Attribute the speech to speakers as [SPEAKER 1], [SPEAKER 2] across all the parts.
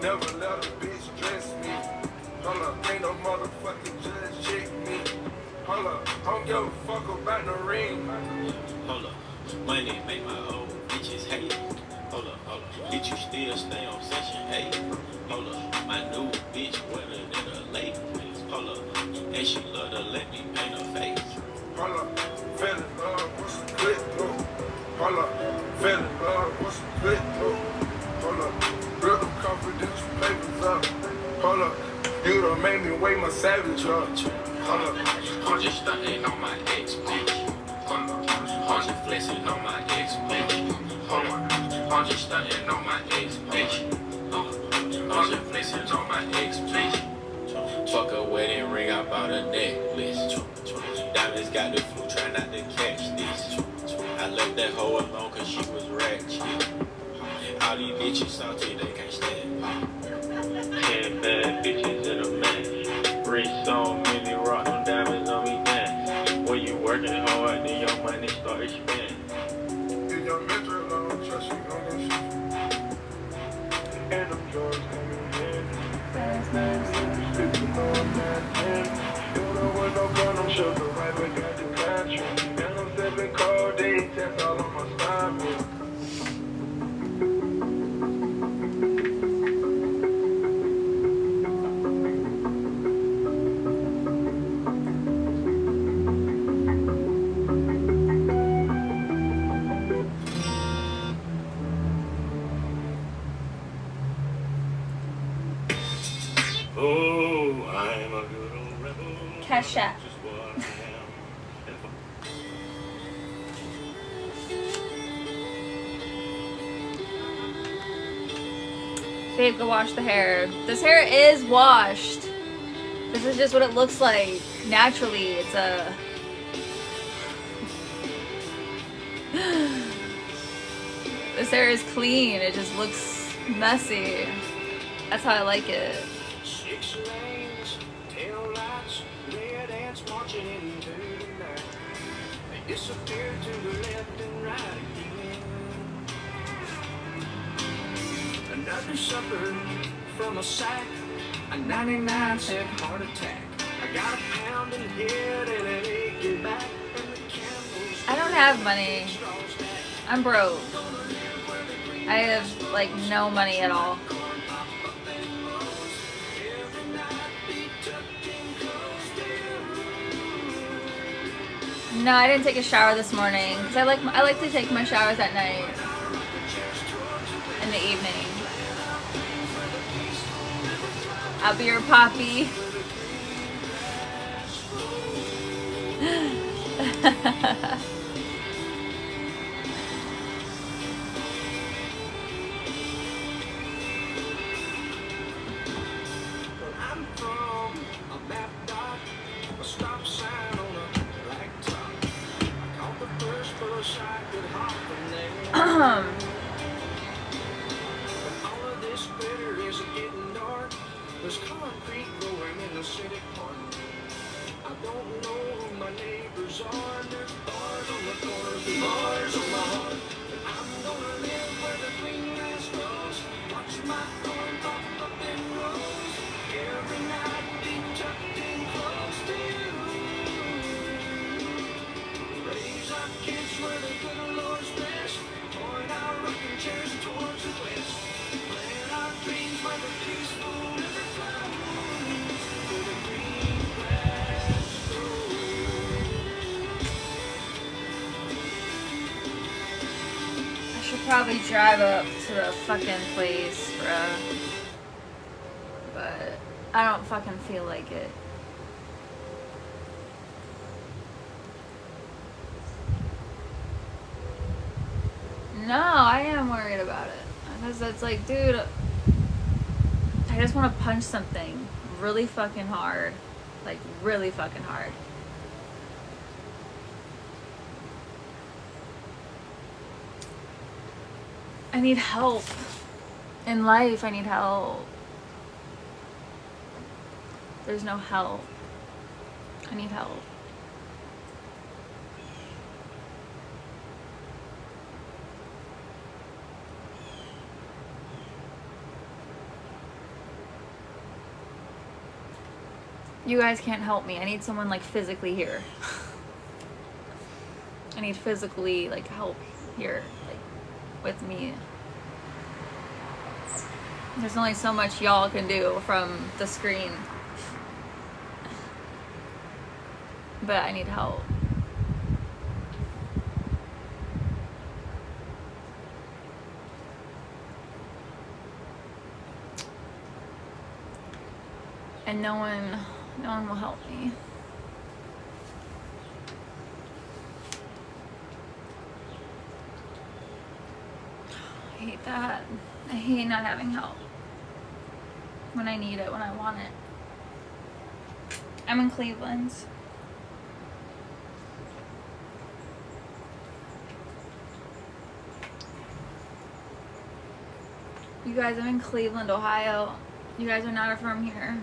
[SPEAKER 1] Never let a bitch dress me. Hold up, ain't no motherfucking judge check me. Hold up, don't give a fuck about no ring.
[SPEAKER 2] Hold up, money make my old bitches hate. Hold up, bitch, you still stay on session 8. Hold up, my new bitch wetter than a lake. Hold up, and she love to let me paint her face.
[SPEAKER 1] Hold up, fell in love with some good though. Hold up, fell in love with some good though. Hold up, real confidence papers up. Hold up, you done made me weigh my savage up. Hold up,
[SPEAKER 2] I'm just stunting on my ex bitch. Hold up, I'm just flexing on my ex bitch. Hold up, I'm just stunting on my ex bitch. I'm just flexing on my ex bitch. Fuck a wedding ring, I bought a necklace. Diamonds got the flu, try not to catch this. I left that hoe alone cause she was ratchet. All these bitches salty, they can't stand me. 10 bad bitches in a man. Rich so many rock them diamonds on me, man. When you working hard, then your money start expanding.
[SPEAKER 1] in your mental alone, trust you on this shit. And them drugs coming in. You know what, no gun, I'm sure the right way got the country. And I'm sipping codeine, that's all on my stomach.
[SPEAKER 2] Oh, I'm a good old rebel.
[SPEAKER 3] Kesha.
[SPEAKER 2] Just what I am.
[SPEAKER 3] Babe, go wash the hair. This hair is washed. This is just what it looks like. Naturally, it's a... This hair is clean. It just looks messy. That's how I like it.
[SPEAKER 1] 6 lanes, tail lights, red ants marching into the night. They disappear to the left and right again. Another supper from a sack, a 99-cent heart attack. I got a pounding head and an aching back, and the candles.
[SPEAKER 3] I don't have money. I'm broke. I have, like, no money at all. No, I didn't take a shower this morning because I like to take my showers at night, in the evening. I'll be your poppy.
[SPEAKER 1] I'm from a map dot, a stop sign on a black top. I caught the first bus I could hop from there. But all of this glitter is getting dark. There's concrete growing in the city park. I don't know who my neighbors are. There's bars on the corners and bars on my heart. But I'm gonna live where the green grass grows. Watch my corn pop up in rows. Every night be tucked in close to you. Raise our kids where the good Lord's best. Point our rocking chairs towards the west. Plant our dreams where the peaceful river flows. Where the green grass
[SPEAKER 3] I should probably drive up to the fucking place, bruh. But I don't fucking feel like it. No, I am worried about it. Because it's like, dude, I just want to punch something really fucking hard. Like, really fucking hard. I need help. In life, I need help. There's no help. I need help. You guys can't help me. I need someone like physically here. I need physically like help here, like with me. There's only so much y'all can do from the screen. But I need help. And no one will help me. I hate that. I hate not having help when I need it, when I want it. I'm in Cleveland. You guys, I'm in Cleveland, Ohio. You guys are not from here.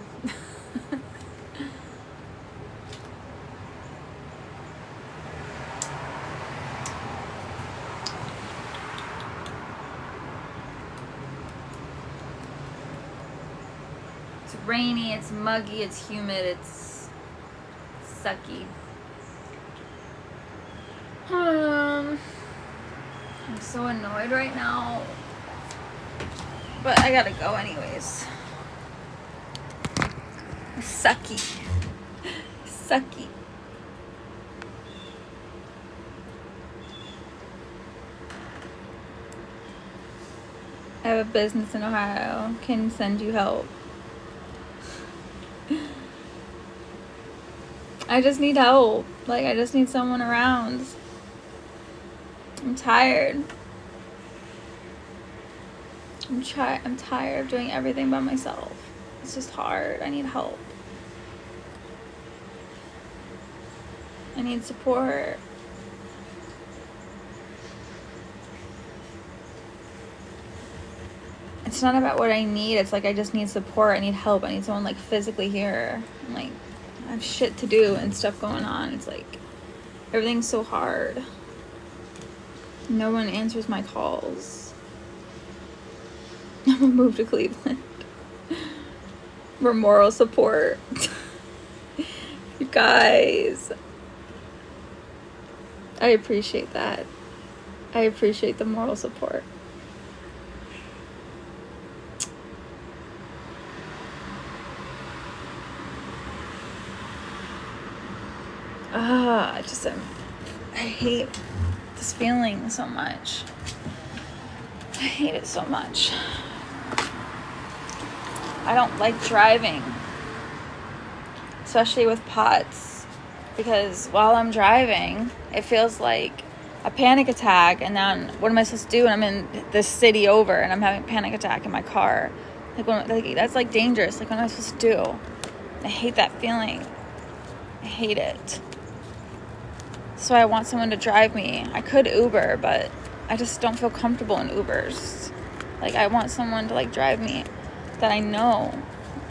[SPEAKER 3] It's rainy, it's muggy, it's humid, it's sucky. I'm so annoyed right now. But I gotta go anyways. Sucky. Sucky. I have a business in Ohio. Can send you help. I just need help. Like, I just need someone around. I'm tired. I'm tired of doing everything by myself. It's just hard. I need help. I need support. It's not about what I need. It's like I just need support. I need help. I need someone like physically here. I'm like, I have shit to do and stuff going on. It's like everything's so hard. No one answers my calls. I'm gonna move to Cleveland for moral support. You guys, I appreciate that. I appreciate the moral support. I hate this feeling so much. I hate it so much. I don't like driving, especially with POTS, because while I'm driving, it feels like a panic attack, and then what am I supposed to do when I'm in this city over and I'm having a panic attack in my car? Like that's like dangerous. Like, what am I supposed to do? I hate that feeling. I hate it. So I want someone to drive me. I could Uber, but I just don't feel comfortable in Ubers. Like, I want someone to like drive me that I know.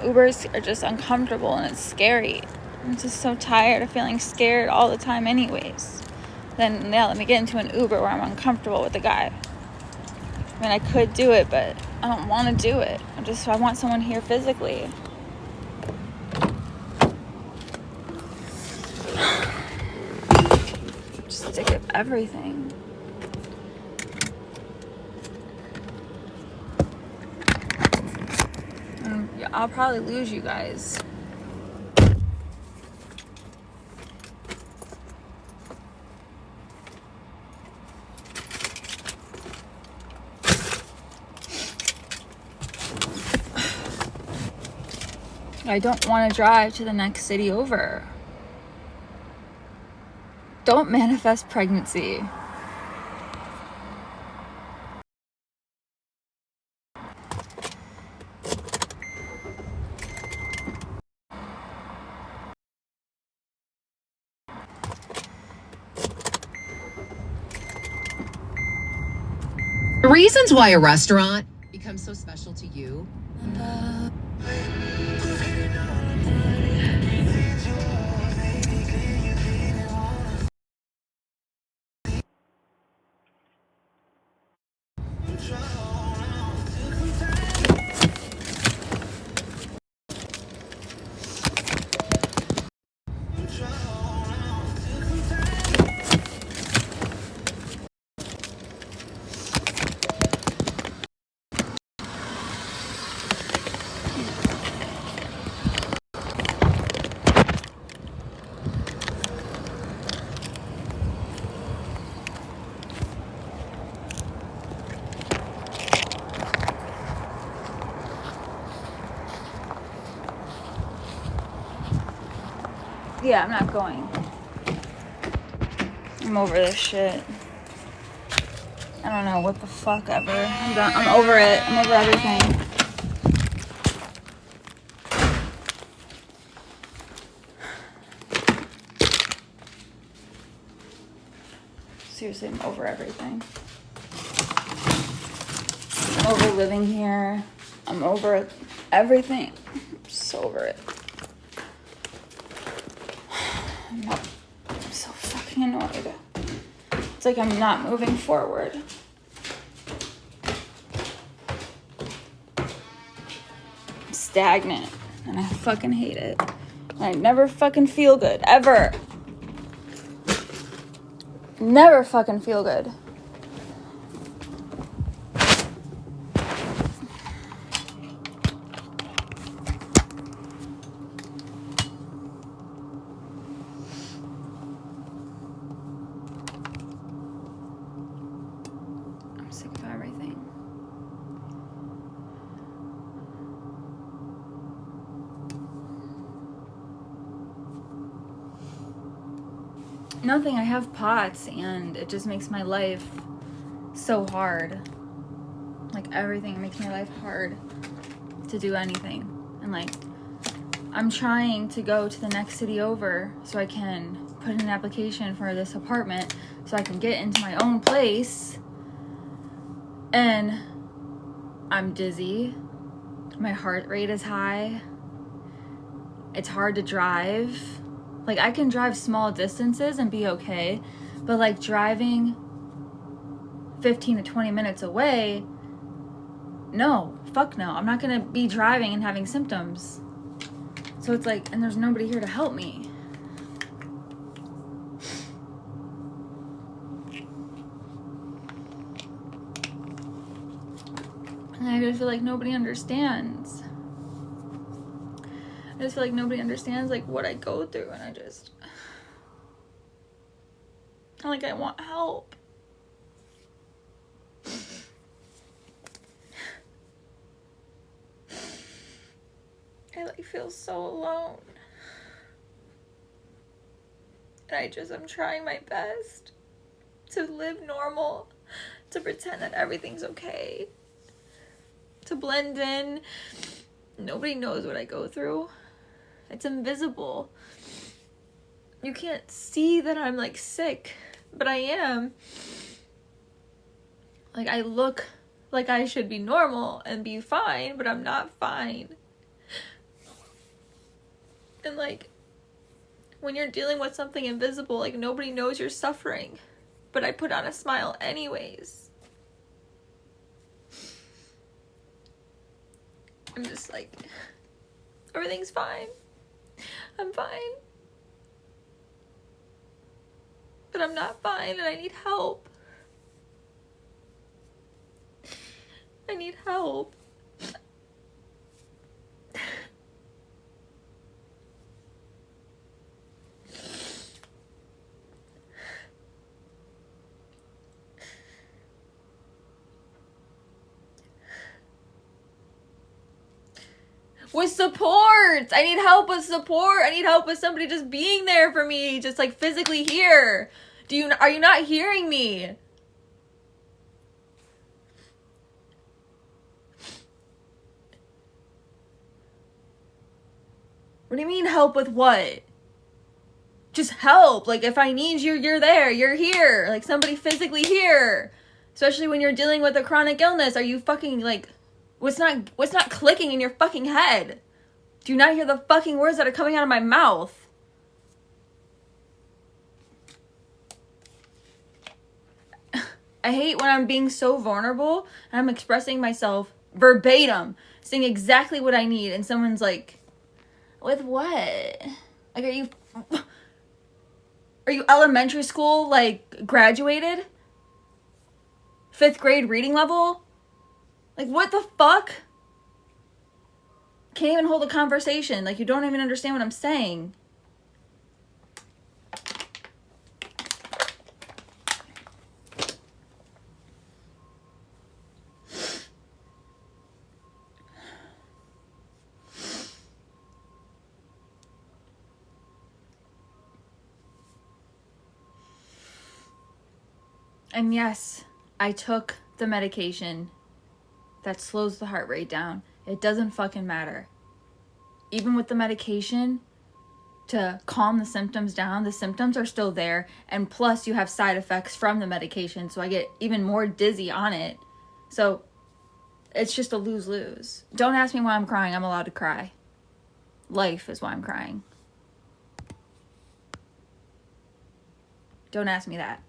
[SPEAKER 3] Ubers are just uncomfortable and it's scary. I'm just so tired of feeling scared all the time anyways. Then yeah, let me get into an Uber where I'm uncomfortable with the guy. I mean, I could do it, but I don't want to do it. I want someone here physically. Just stick at everything. I'll probably lose you guys. I don't want to drive to the next city over. Don't manifest pregnancy.
[SPEAKER 4] The reasons why a restaurant becomes so special to you.
[SPEAKER 3] Yeah, I'm not going. I'm over this shit. I don't know what the fuck ever. I'm done. I'm over it. I'm over everything. Seriously, I'm over everything. I'm over living here. I'm over everything. I'm so over it. I'm so fucking annoyed. It's like I'm not moving forward. I'm stagnant. And I fucking hate it. And I never fucking feel good. Ever. Never fucking feel good. I'm sick of everything. Nothing. I have POTS and it just makes my life so hard. Like everything makes my life hard to do anything. And like I'm trying to go to the next city over so I can put in an application for this apartment so I can get into my own place. And I'm dizzy. My heart rate is high. It's hard to drive. Like I can drive small distances and be okay, but like driving 15 to 20 minutes away, no, fuck no. I'm not gonna be driving and having symptoms. So it's like, and there's nobody here to help me. And I just feel like nobody understands. I just feel like nobody understands like what I go through, and I want help. I like feel so alone. And I'm trying my best to live normal, to pretend that everything's okay, to blend in. Nobody knows what I go through. It's invisible. You can't see that I'm like sick, but I am. Like I look like I should be normal and be fine, but I'm not fine. And like when you're dealing with something invisible, like nobody knows you're suffering, but I put on a smile anyways. I'm just like, everything's fine. I'm fine. But I'm not fine and I need help. I need help. With support. I need help with support. I need help with somebody just being there for me, just like physically here. Are you not hearing me? What do you mean help with what? Just help. Like if I need you, you're there. You're here. Like somebody physically here. Especially when you're dealing with a chronic illness. Are you fucking like, what's not clicking in your fucking head? Do you not hear the fucking words that are coming out of my mouth? I hate when I'm being so vulnerable and I'm expressing myself verbatim, saying exactly what I need, and someone's like, with what? Like, are you elementary school, like, graduated? 5th grade reading level? Like, what the fuck? Can't even hold a conversation. Like, you don't even understand what I'm saying. And yes, I took the medication that slows the heart rate down. It doesn't fucking matter. Even with the medication to calm the symptoms down, the symptoms are still there. And plus you have side effects from the medication. So I get even more dizzy on it. So it's just a lose-lose. Don't ask me why I'm crying. I'm allowed to cry. Life is why I'm crying. Don't ask me that.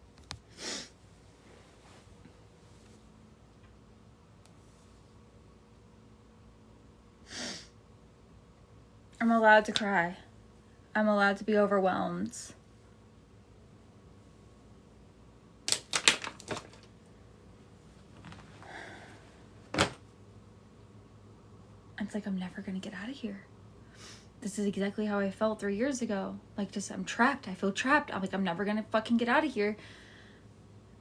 [SPEAKER 3] I'm allowed to cry. I'm allowed to be overwhelmed. It's like I'm never gonna get out of here. This is exactly how I felt 3 years ago. Like, just, I'm trapped. I feel trapped. I'm like, I'm never gonna fucking get out of here.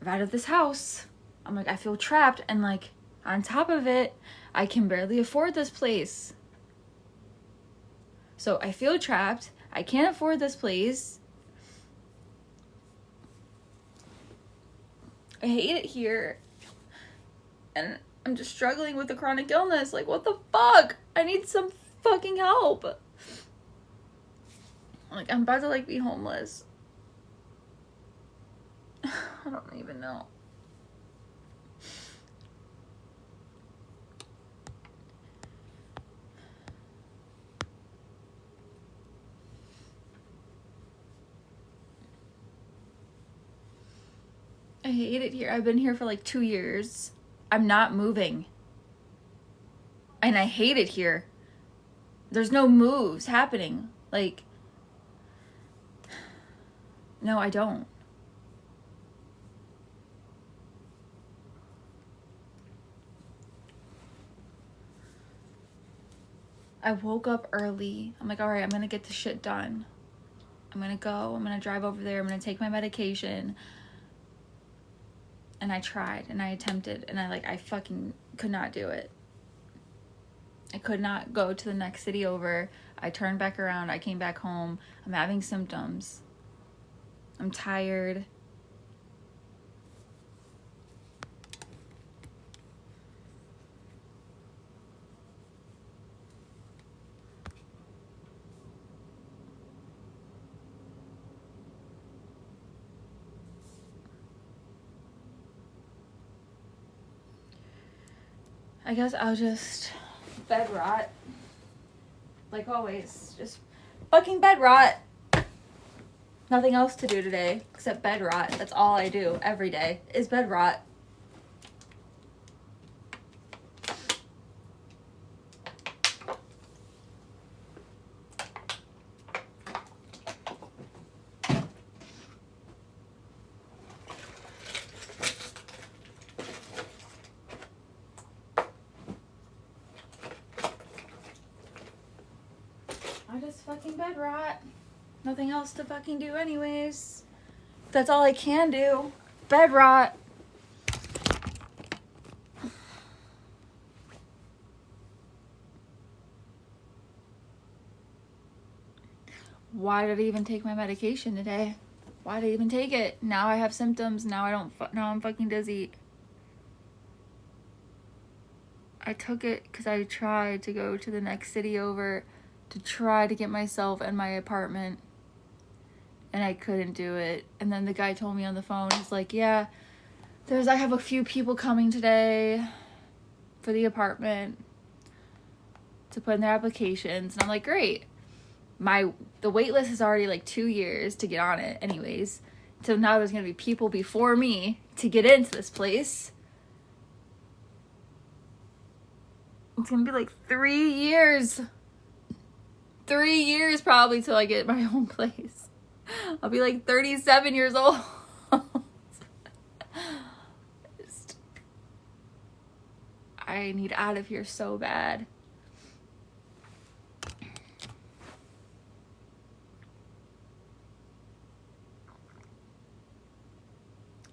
[SPEAKER 3] Out of this house. I'm like, I feel trapped. And like, on top of it, I can barely afford this place. So I feel trapped. I can't afford this place. I hate it here. And I'm just struggling with a chronic illness. Like, what the fuck? I need some fucking help. Like, I'm about to, like, be homeless. I don't even know. I hate it here. I've been here for like 2 years. I'm not moving. And I hate it here. There's no moves happening. Like, no, I don't. I woke up early. I'm like, all right, I'm gonna get this shit done. I'm gonna go. I'm gonna drive over there. I'm gonna take my medication. And I tried and I attempted and I fucking could not do it. I could not go to the next city over. I turned back around. I came back home. I'm having symptoms. I'm tired. I guess I'll just bed rot. Like always. Just fucking bed rot. Nothing else to do today except bed rot. That's all I do every day is bed rot. I just fucking bed rot. Nothing else to fucking do anyways. That's all I can do. Bed rot. Why did I even take my medication today? Why did I even take it? Now I have symptoms. Now I'm fucking dizzy. I took it because I tried to go to the next city over to try to get myself and my apartment. And I couldn't do it. And then the guy told me on the phone, he's like, yeah, I have a few people coming today for the apartment to put in their applications. And I'm like, great. The wait list is already like 2 years to get on it anyways. So now there's going to be people before me to get into this place. It's going to be like 3 years. 3 years probably till I get my own place. I'll be like 37 years old. I need out of here so bad.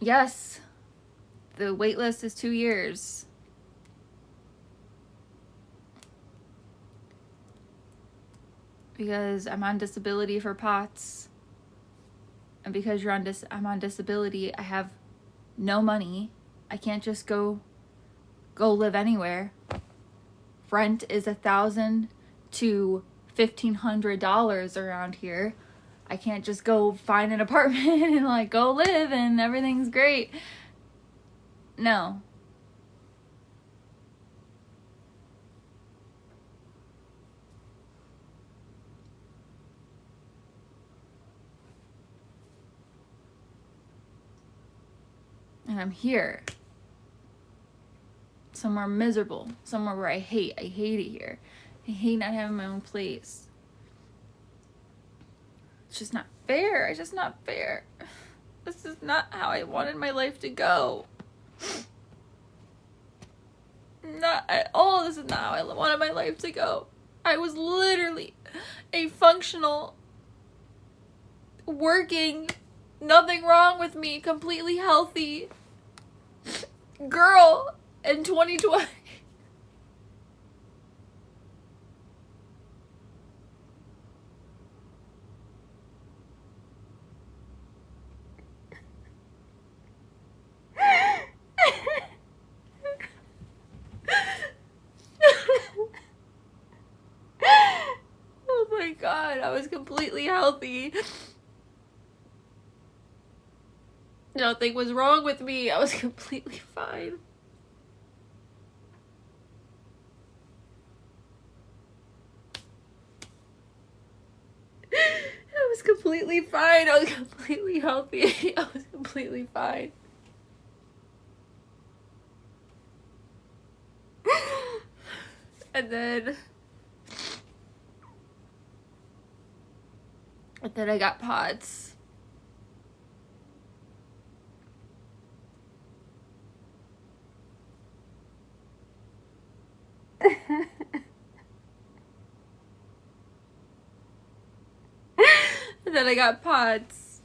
[SPEAKER 3] Yes, the wait list is 2 years. Because I'm on disability for POTS. And because I'm on disability, I have no money. I can't just go live anywhere. Rent is $1,000 to $1,500 around here. I can't just go find an apartment and like go live and everything's great. No. And I'm here. Somewhere miserable. Somewhere where I hate. I hate it here. I hate not having my own place. It's just not fair. It's just not fair. This is not how I wanted my life to go. Not at all. This is not how I wanted my life to go. I was literally a functional, working, nothing wrong with me, completely healthy girl in 2020. Oh my god, I was completely healthy. Nothing was wrong with me. I was completely fine. I was completely fine. I was completely healthy. I was completely fine. And then I got POTS. And then I got POTS.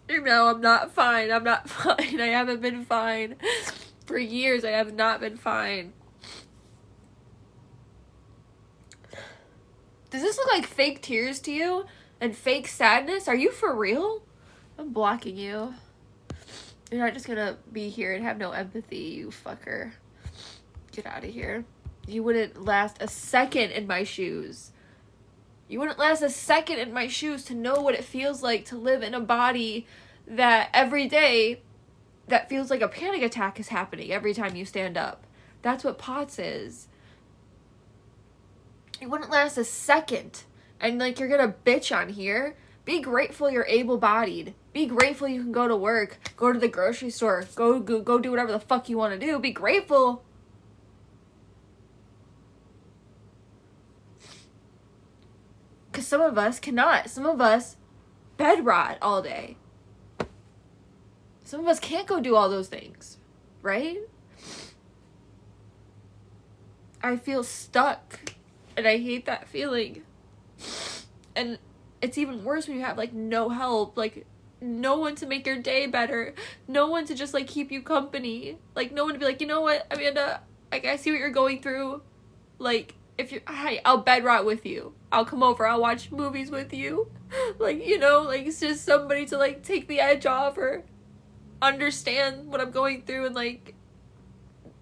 [SPEAKER 3] No, I'm not fine. I'm not fine. I haven't been fine. For years, I have not been fine. Does this look like fake tears to you? And fake sadness? Are you for real? I'm blocking you. You're not just gonna be here and have no empathy, you fucker. Get out of here. You wouldn't last a second in my shoes. You wouldn't last a second in my shoes to know what it feels like to live in a body that every day that feels like a panic attack is happening every time you stand up. That's what POTS is. You wouldn't last a second. And like you're gonna bitch on here. Be grateful you're able-bodied. Be grateful you can go to work, go to the grocery store, go do whatever the fuck you want to do. Be grateful. Because some of us cannot. Some of us bed rot all day. Some of us can't go do all those things, right? I feel stuck, and I hate that feeling. And it's even worse when you have, like, no help, like, no one to make your day better, no one to just, like, keep you company, like, no one to be like, you know what, Amanda, like, I see what you're going through, like, if you're, hi, I'll bed rot with you, I'll come over, I'll watch movies with you, like, you know, like, it's just somebody to, like, take the edge off or understand what I'm going through and, like,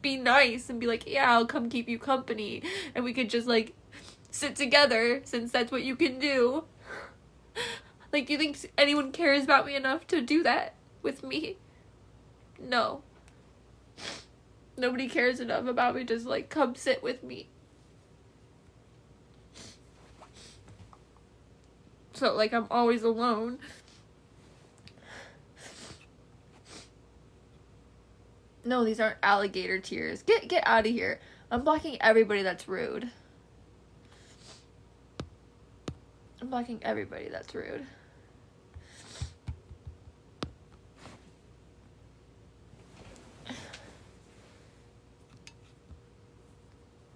[SPEAKER 3] be nice and be like, yeah, I'll come keep you company, and we could just, like, sit together, since that's what you can do. Like, do you think anyone cares about me enough to do that with me? No. Nobody cares enough about me to just, like, come sit with me. So, like, I'm always alone. No, these aren't alligator tears. Get out of here. I'm blocking everybody that's rude. I'm blocking everybody that's rude.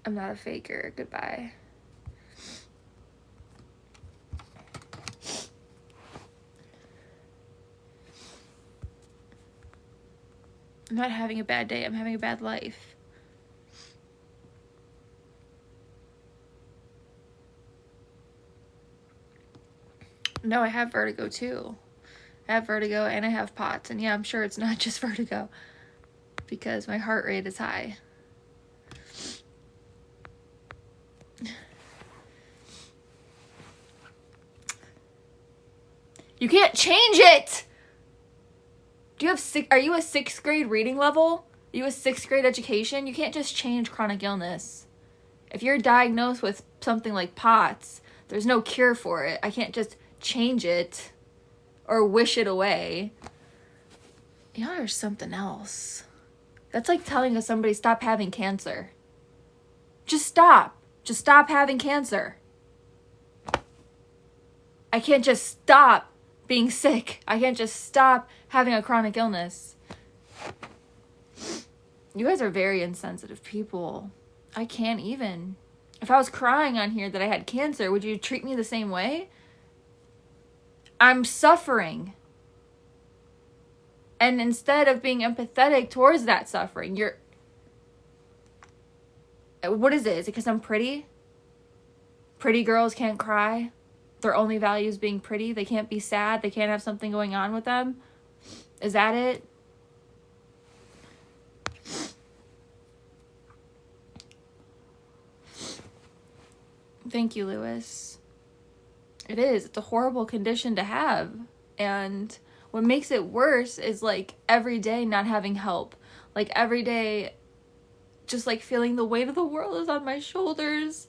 [SPEAKER 3] I'm not a faker. Goodbye. I'm not having a bad day. I'm having a bad life. No, I have vertigo too. I have vertigo and I have POTS. And yeah, I'm sure it's not just vertigo because my heart rate is high. You can't change it! Are you a 6th grade reading level? Are you a 6th grade education? You can't just change chronic illness. If you're diagnosed with something like POTS, there's no cure for it. I can't just change it or wish it away. You know, there's something else. That's like telling somebody stop having cancer. Just stop. Just stop having cancer. I can't just stop being sick. I can't just stop having a chronic illness. You guys are very insensitive people. I can't even. If I was crying on here that I had cancer, would you treat me the same way? I'm suffering. And instead of being empathetic towards that suffering, what is it? Is it because I'm pretty? Pretty girls can't cry? Their only value is being pretty? They can't be sad? They can't have something going on with them? Is that it? Thank you, Lewis. It is. It's a horrible condition to have. And what makes it worse is like every day not having help. Like every day just like feeling the weight of the world is on my shoulders.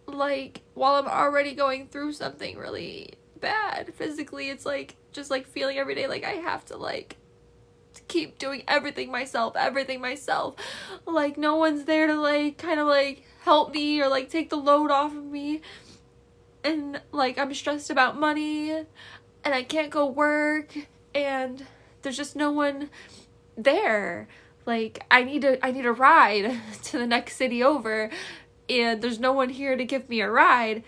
[SPEAKER 3] Like while I'm already going through something really bad physically, it's like just like feeling every day like I have to like keep doing everything myself. Like no one's there to like kind of like help me or like take the load off of me. And like I'm stressed about money and I can't go work and there's just no one there. Like I need a ride to the next city over and there's no one here to give me a ride.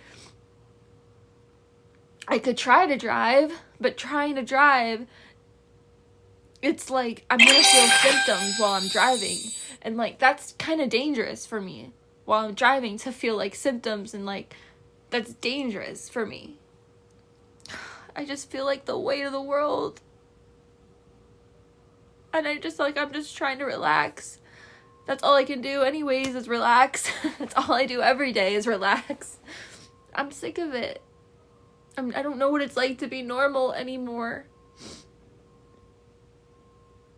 [SPEAKER 3] I could try to drive, but trying to drive, it's like I'm gonna feel symptoms while I'm driving. And like that's kind of dangerous for me while I'm driving to feel like symptoms, and like that's dangerous for me. I just feel like the weight of the world. And I'm just trying to relax. That's all I can do anyways is relax. That's all I do every day is relax. I'm sick of it. I don't know what it's like to be normal anymore.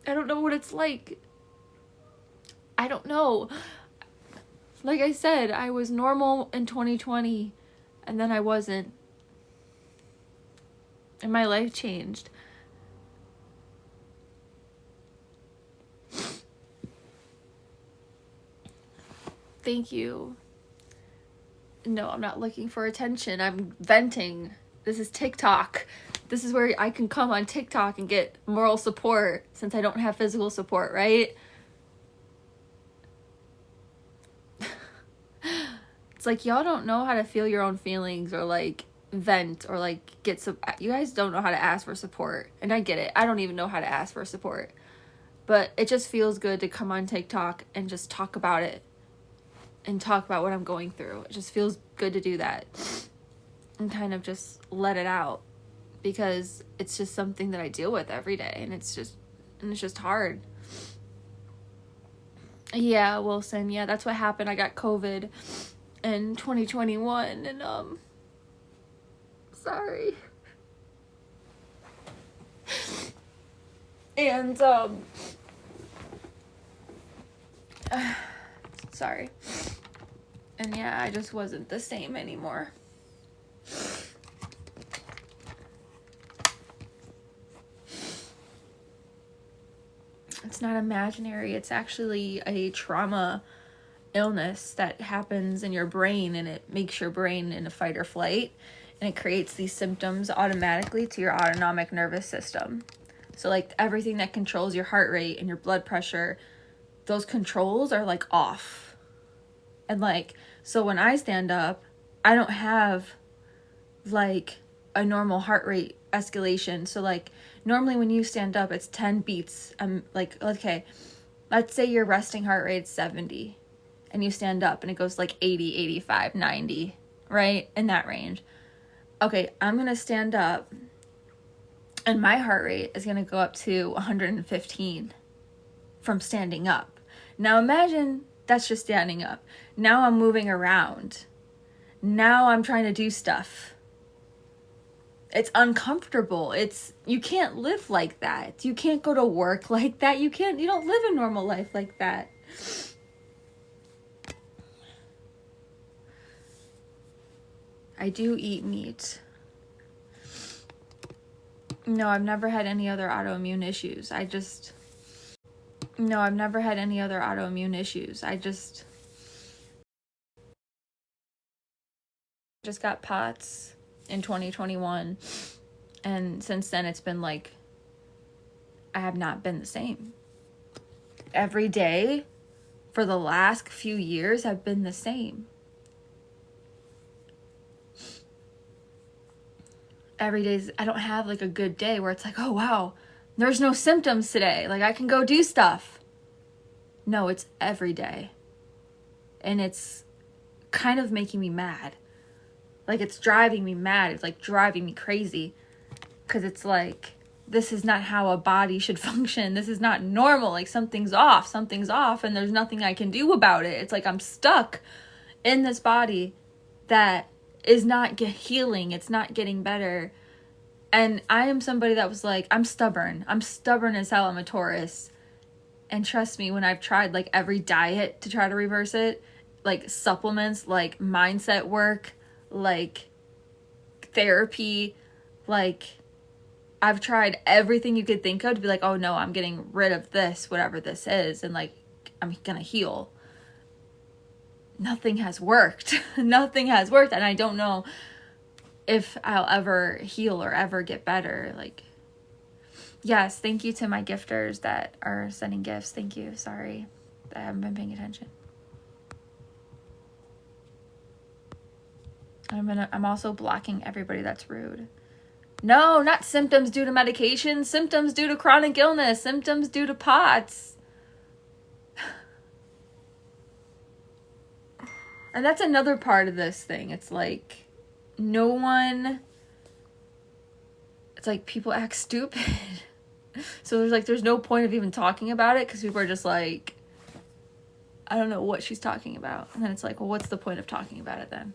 [SPEAKER 3] I don't know what it's like. I don't know. Like I said, I was normal in 2020 and then I wasn't. And my life changed. Thank you. No, I'm not looking for attention. I'm venting. This is TikTok. This is where I can come on TikTok and get moral support since I don't have physical support, right? It's like y'all don't know how to feel your own feelings or like vent or like you guys don't know how to ask for support. And I get it. I don't even know how to ask for support. But it just feels good to come on TikTok and just talk about it. And talk about what I'm going through. It just feels good to do that. And kind of just let it out. Because it's just something that I deal with every day. And it's just hard. Yeah, Wilson. Yeah, that's what happened. I got COVID in 2021. And, sorry. And, sorry. And yeah, I just wasn't the same anymore. It's not imaginary. It's actually a trauma illness that happens in your brain, and it makes your brain in a fight or flight, and it creates these symptoms automatically to your autonomic nervous system. So like everything that controls your heart rate and your blood pressure, those controls are like off. And like, so when I stand up, I don't have like a normal heart rate escalation. So like normally when you stand up, it's 10 beats. I'm like, okay, let's say your resting heart rate's 70 and you stand up and it goes like 80, 85, 90, right? In that range. Okay, I'm going to stand up And my heart rate is going to go up to 115 from standing up. Now imagine that's just standing up. Now I'm moving around. Now I'm trying to do stuff. It's uncomfortable. You can't live like that. You can't go to work like that. You don't live a normal life like that. I do eat meat. No, I've never had any other autoimmune issues. No, I've never had any other autoimmune issues. I just got POTS in 2021. And since then, it's been like, I have not been the same. Every day for the last few years have been the same. Every day, I don't have like a good day where it's like, oh wow, there's no symptoms today. Like I can go do stuff. No, it's every day. And it's kind of making me mad. Like it's driving me mad. It's like driving me crazy. Because it's like, this is not how a body should function. This is not normal. Like something's off, and there's nothing I can do about it. It's like I'm stuck in this body that is not healing. It's not getting better. And I am somebody that was like, I'm stubborn. I'm stubborn as hell. I'm a Taurus. And trust me, when I've tried like every diet to try to reverse it, like supplements, like mindset work, like therapy, like I've tried everything you could think of to be like, oh no, I'm getting rid of this, whatever this is. And like, I'm gonna heal. Nothing has worked. Nothing has worked. And I don't know if I'll ever heal or ever get better. Like, yes, thank you to my gifters that are sending gifts. Thank you. Sorry, I haven't been paying attention. I'm also blocking everybody that's rude. No, not symptoms due to medication. Symptoms due to chronic illness. Symptoms due to POTS. And that's another part of this thing. It's like, it's like people act stupid. So there's no point of even talking about it because people are just like, I don't know what she's talking about. And then it's like, well, what's the point of talking about it then?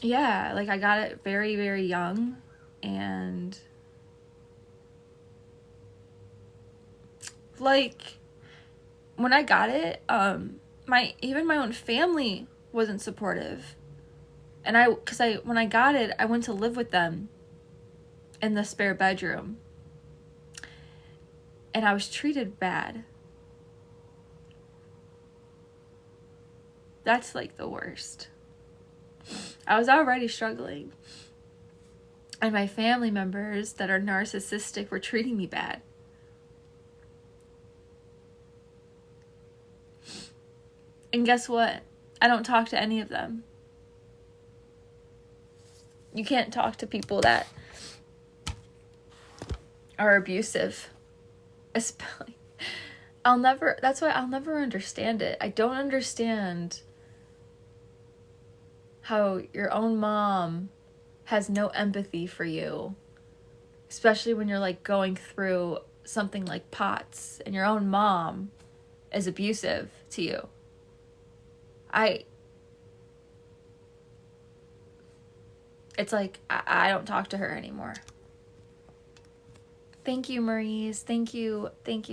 [SPEAKER 3] Yeah, like I got it very, very young. And like when I got it, even my own family wasn't supportive. And when I got it, I went to live with them in the spare bedroom. And I was treated bad. That's like the worst. I was already struggling. And my family members that are narcissistic were treating me bad. And guess what? I don't talk to any of them. You can't talk to people that are abusive. Especially, that's why I'll never understand it. I don't understand how your own mom has no empathy for you, especially when you're like going through something like POTS and your own mom is abusive to you. It's like I don't talk to her anymore. Thank you, Maurice. Thank you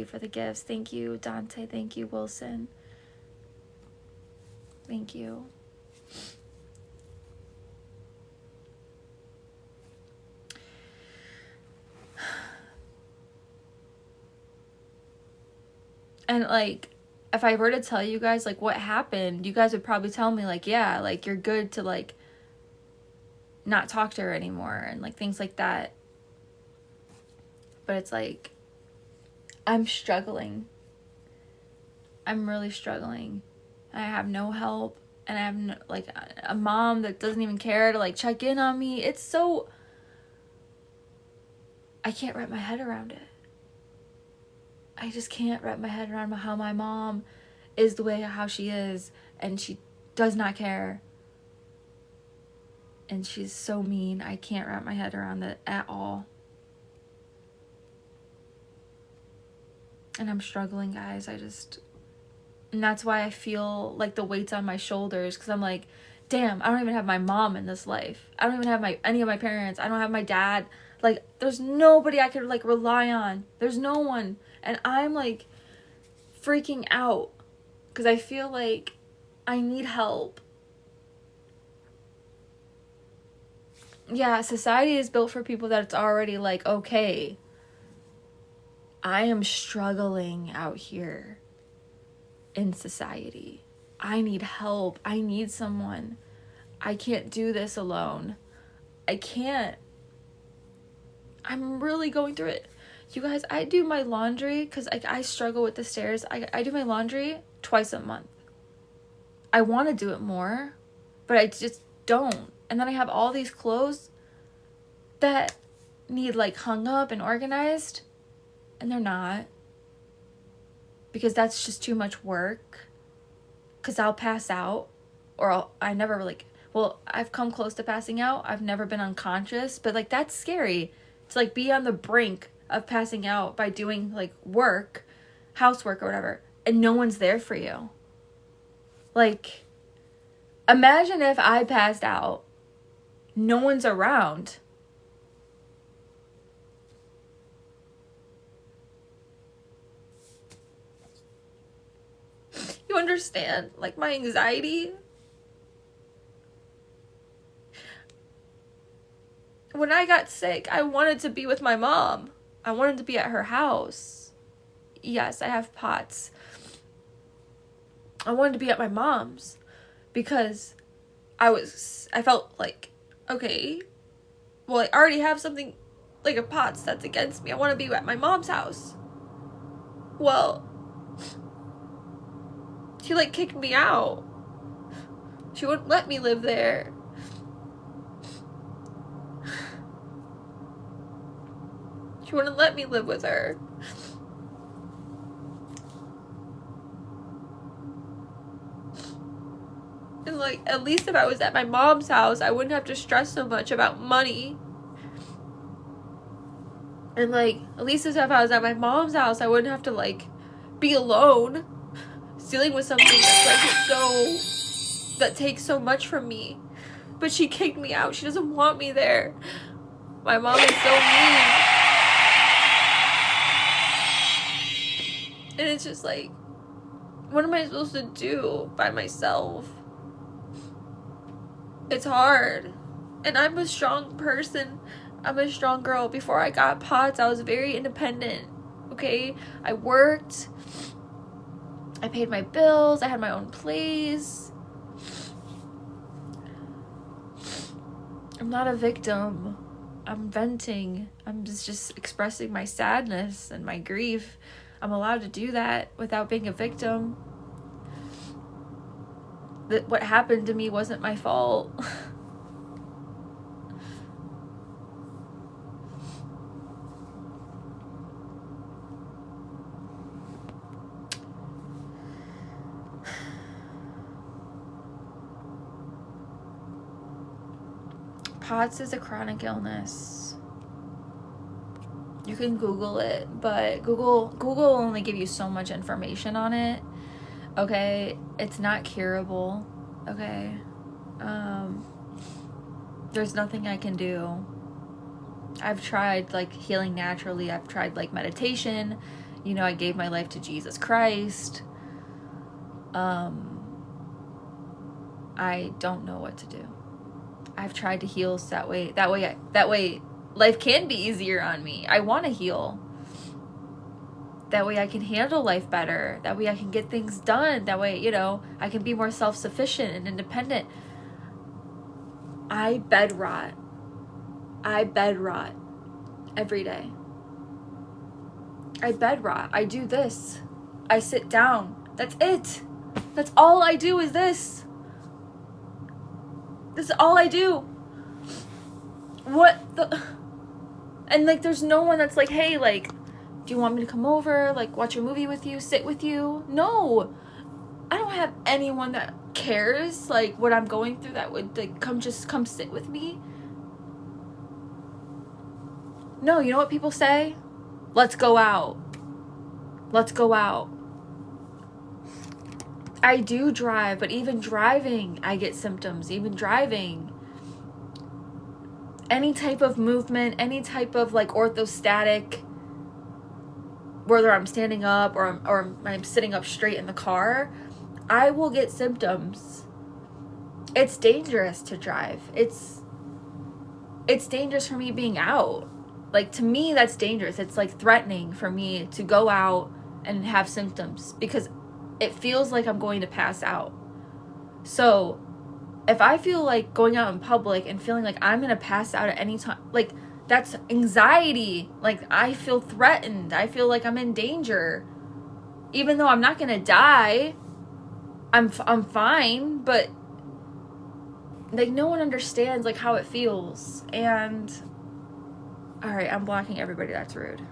[SPEAKER 3] for the gifts. Thank you, Dante. Thank you, Wilson. Thank you. And like, if I were to tell you guys like what happened, you guys would probably tell me like, yeah, like you're good to like not talk to her anymore and like things like that. But it's like, I'm struggling. I'm really struggling. I have no help, and I have no, like a mom that doesn't even care to like check in on me. It's so, I can't wrap my head around it. I just can't wrap my head around how my mom is the way how she is, and she does not care. And she's so mean. I can't wrap my head around it at all. And I'm struggling, guys. And that's why I feel like the weight's on my shoulders, because I'm like, damn, I don't even have my mom in this life. I don't even have any of my parents. I don't have my dad. Like, there's nobody I could, like, rely on. There's no one. And I'm, like, freaking out because I feel like I need help. Yeah, society is built for people that it's already, like, okay. I am struggling out here in society. I need help. I need someone. I can't do this alone. I can't. I'm really going through it. You guys, I do my laundry because I struggle with the stairs. I do my laundry twice a month. I want to do it more, but I just don't. And then I have all these clothes that need, like, hung up and organized, and they're not, because that's just too much work, because I'll pass out, or I never, like, well, I've come close to passing out. I've never been unconscious, but, like, that's scary to, like, be on the brink of passing out by doing, like, work, housework or whatever, and no one's there for you. Like, imagine if I passed out, no one's around. You understand, like, my anxiety? When I got sick, I wanted to be with my mom. I wanted to be at her house. Yes, I have POTS. I wanted to be at my mom's because I felt like, okay, well, I already have something like a POTS that's against me. I want to be at my mom's house. Well, she, like, kicked me out. She wouldn't let me live there. She wouldn't let me live with her. And, like, at least if I was at my mom's house, I wouldn't have to stress so much about money. And, like, at least if I was at my mom's house, I wouldn't have to, like, be alone, dealing with something that's, like, that takes so much from me. But she kicked me out. She doesn't want me there. My mom is so mean. And it's just like, what am I supposed to do by myself? It's hard. And I'm a strong person. I'm a strong girl. Before I got POTS, I was very independent. Okay? I worked. I paid my bills. I had my own place. I'm not a victim. I'm venting. I'm just expressing my sadness and my grief. I'm allowed to do that without being a victim. That what happened to me wasn't my fault. POTS is a chronic illness. You can Google it, but Google will only give you so much information on it. Okay, it's not curable. Okay, there's nothing I can do. I've tried, like, healing naturally. I've tried, like, meditation. You know, I gave my life to Jesus Christ. I don't know what to do. I've tried to heal so that way life can be easier on me. I want to heal. That way I can handle life better. That way I can get things done. That way, you know, I can be more self-sufficient and independent. I bed rot every day. I bed rot. I do this. I sit down. That's it. That's all I do is this. This is all I do. What the... And, like, there's no one that's like, hey, like, do you want me to come over, like, watch a movie with you, sit with you? No. I don't have anyone that cares, like, what I'm going through, that would, like, come sit with me. No, you know what people say? Let's go out. Let's go out. I do drive, but even driving, I get symptoms. Even driving. Any type of movement, any type of, like, orthostatic, whether I'm standing up or I'm sitting up straight in the car, I will get symptoms. It's dangerous to drive. It's dangerous for me being out. Like, to me, that's dangerous. It's, like, threatening for me to go out and have symptoms because it feels like I'm going to pass out. So if I feel like going out in public and feeling like I'm going to pass out at any time, like, that's anxiety. Like, I feel threatened. I feel like I'm in danger. Even though I'm not going to die, I'm fine, but, like, no one understands, like, how it feels. And, all right, I'm blocking everybody. That's rude.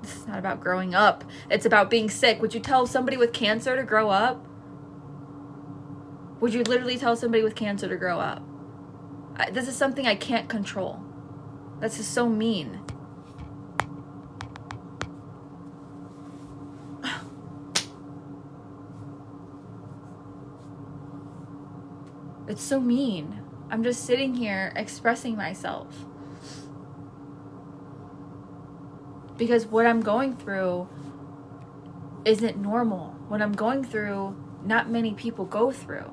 [SPEAKER 3] This is not about growing up. It's about being sick. Would you tell somebody with cancer to grow up? Would you literally tell somebody with cancer to grow up? This is something I can't control. That's just so mean. It's so mean. I'm just sitting here expressing myself. Because what I'm going through isn't normal. What I'm going through, not many people go through.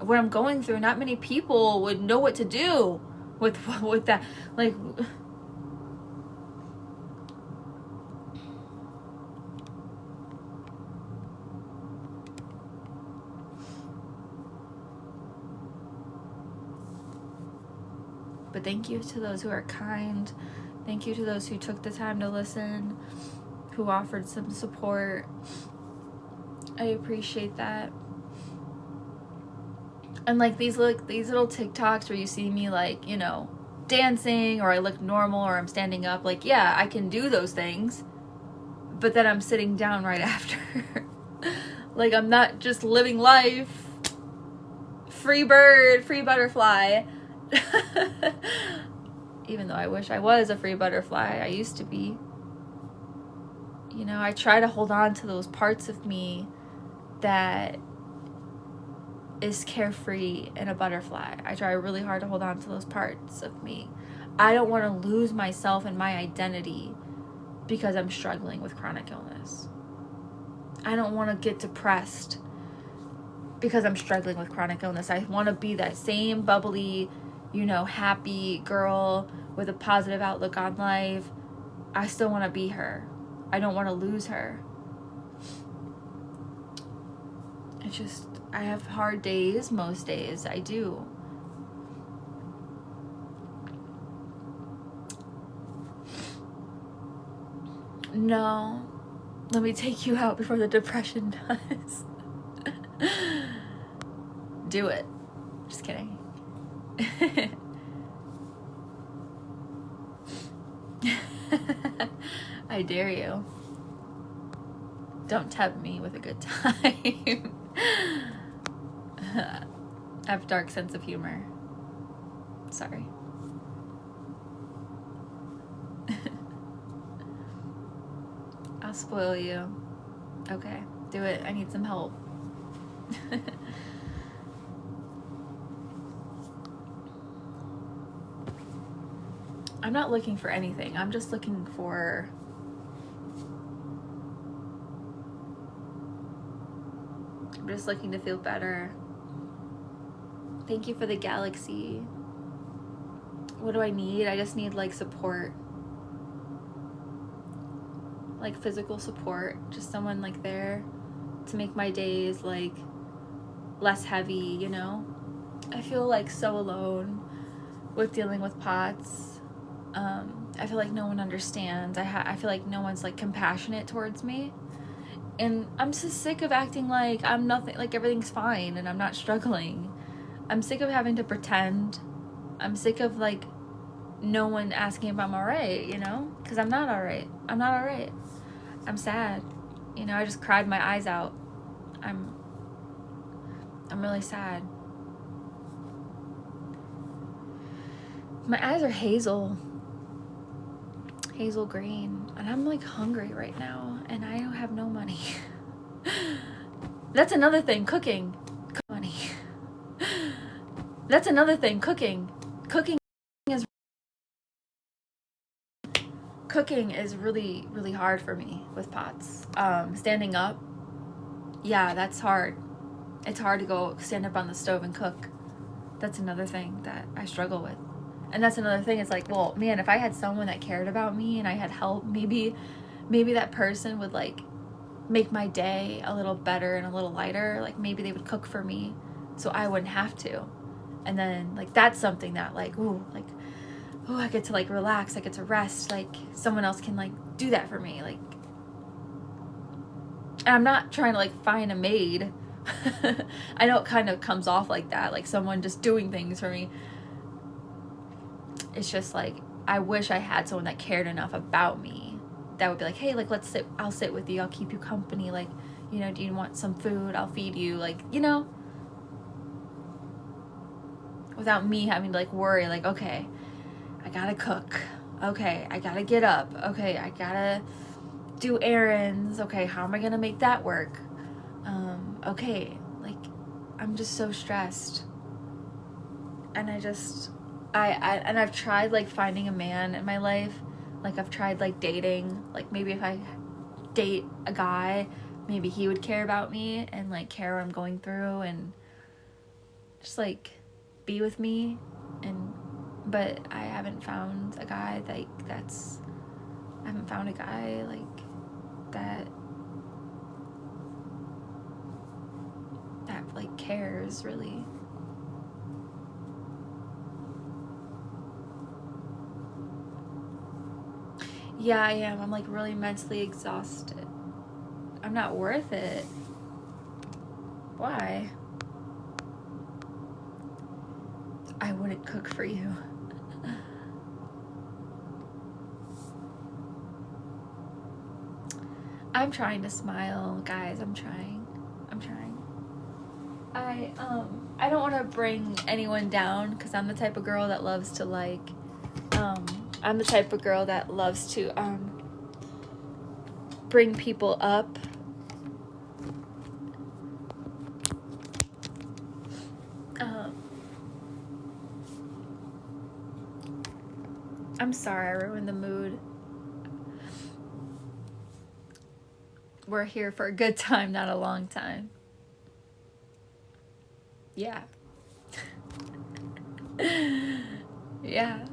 [SPEAKER 3] What I'm going through, not many people would know what to do with that. Like, but thank you to those who are kind. Thank you to those who took the time to listen, who offered some support. I appreciate that. And, like, these little TikToks where you see me, like, you know, dancing, or I look normal, or I'm standing up, like, yeah, I can do those things, but then I'm sitting down right after. Like, I'm not just living life. Free bird, free butterfly. Even though I wish I was a free butterfly. I used to be. You know, I try to hold on to those parts of me that is carefree and a butterfly. I try really hard to hold on to those parts of me. I don't want to lose myself and my identity because I'm struggling with chronic illness. I don't want to get depressed because I'm struggling with chronic illness. I want to be that same bubbly, you know, happy girl with a positive outlook on life. I still want to be her. I don't want to lose her. It's just, I have hard days. Most days I do. No. Let me take you out before the depression does. Do it. Just kidding. I dare you. Don't tempt me with a good time. I have a dark sense of humor. Sorry. I'll spoil you. Okay, do it. I need some help. I'm not looking for anything. I'm just looking for I'm just looking to feel better. Thank you for the galaxy. What do I need? I just need, like, support. Like, physical support. Just someone, like, there to make my days, like, less heavy, you know? I feel, like, so alone with dealing with POTS. I feel like no one understands. I feel like no one's, like, compassionate towards me. And I'm just sick of acting like I'm nothing, like everything's fine and I'm not struggling. I'm sick of having to pretend. I'm sick of, like, no one asking if I'm alright, you know? Because I'm not alright. I'm not alright. I'm sad. You know, I just cried my eyes out. I'm really sad. My eyes are hazel green, and I'm like hungry right now, and I don't have no money. That's another thing, cooking. Money. That's another thing, cooking is really, really hard for me with pots. Standing up, yeah, that's hard. It's hard to go stand up on the stove and cook. That's another thing that I struggle with. And that's another thing, it's like, well, man, if I had someone that cared about me and I had help, maybe that person would like make my day a little better and a little lighter. Like maybe they would cook for me so I wouldn't have to. And then like that's something that like, ooh, I get to like relax, I get to rest, like someone else can like do that for me. Like, and I'm not trying to like find a maid. I know it kind of comes off like that, like someone just doing things for me. It's just like, I wish I had someone that cared enough about me that would be like, hey, like I'll sit with you, I'll keep you company, like, you know, do you want some food, I'll feed you, like, you know, without me having to like worry, like, okay, I gotta cook, okay, I gotta get up, okay, I gotta do errands, okay, how am I gonna make that work? Okay, like, I'm just so stressed. And I've tried like finding a man in my life. Like I've tried like dating, like maybe if I date a guy, maybe he would care about me and like care what I'm going through and just like be with me. But I haven't found a guy like that like cares really. Yeah, I am. I'm like really mentally exhausted. I'm not worth it. Why? I wouldn't cook for you. I'm trying to smile, guys. I'm trying. I don't want to bring anyone down because I'm the type of girl that loves to like bring people up. I'm sorry I ruined the mood. We're here for a good time, not a long time. Yeah. Yeah.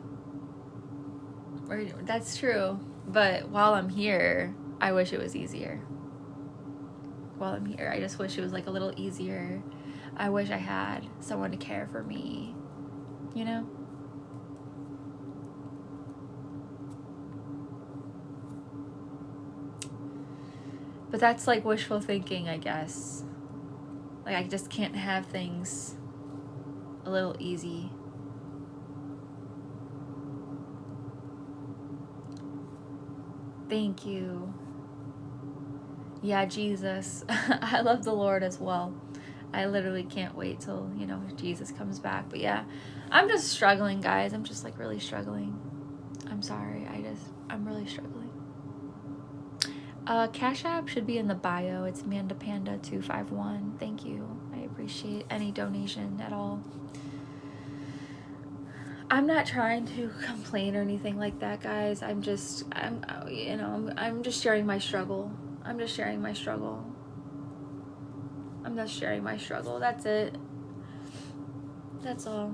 [SPEAKER 3] That's true. But while I'm here, I wish it was easier. While I'm here, I just wish it was like a little easier. I wish I had someone to care for me, you know? But that's like wishful thinking, I guess. Like I just can't have things a little easy. Thank you. Yeah, Jesus. I love the Lord as well. I literally can't wait till, you know, Jesus comes back. But yeah, I'm just struggling, guys. I'm just like really struggling. I'm sorry. I'm really struggling. Cash App should be in the bio. It's MandaPanda251. Thank you. I appreciate any donation at all. I'm not trying to complain or anything like that, guys. I'm just sharing my struggle. I'm just sharing my struggle. That's it. That's all.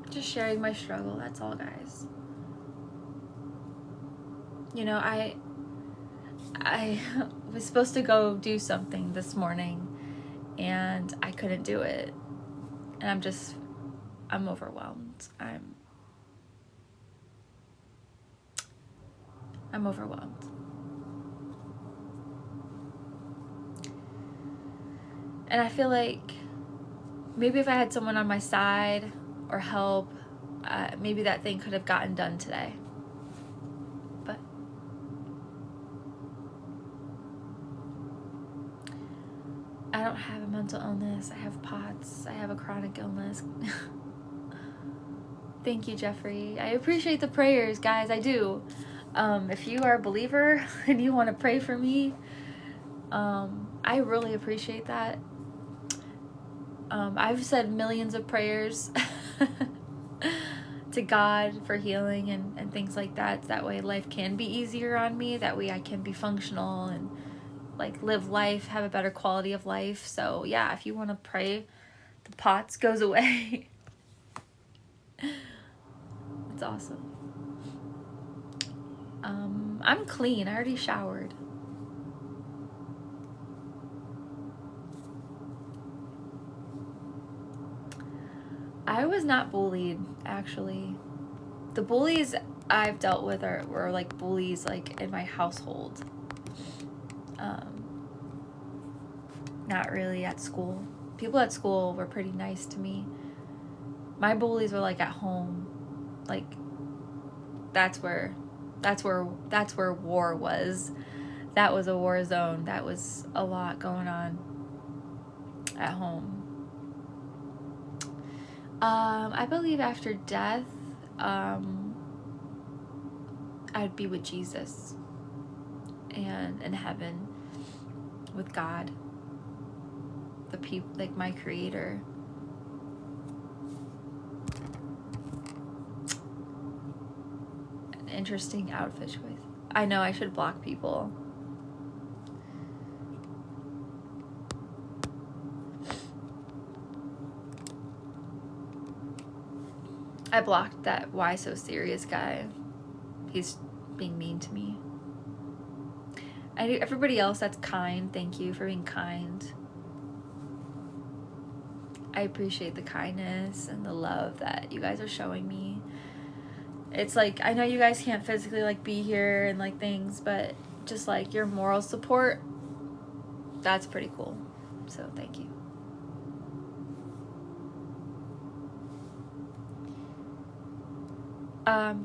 [SPEAKER 3] Just sharing my struggle. That's all, guys. You know, I was supposed to go do something this morning and I couldn't do it. And I'm overwhelmed. I'm overwhelmed. And I feel like maybe if I had someone on my side or help, maybe that thing could have gotten done today. But I don't have a mental illness. I have POTS. I have a chronic illness. Thank you, Jeffrey. I appreciate the prayers, guys. I do. If you are a believer and you want to pray for me, I really appreciate that. I've said millions of prayers to God for healing and things like that. That way life can be easier on me. That way I can be functional and like live life, have a better quality of life. So yeah, if you want to pray, the POTS goes away. It's awesome. I'm clean. I already showered. I was not bullied, actually. The bullies I've dealt with were like bullies like in my household. Not really at school. People at school were pretty nice to me. My bullies were like at home. Like that's where war was. That was a war zone. That was a lot going on at home. I believe after death, I'd be with Jesus and in heaven with God, the people, like my creator. An interesting outfit choice. I know I should block people. I blocked that why so serious guy. He's being mean to me. Everybody else that's kind, thank you for being kind. I appreciate the kindness and the love that you guys are showing me. It's like, I know you guys can't physically like be here and like things, but just like your moral support, that's pretty cool. So thank you.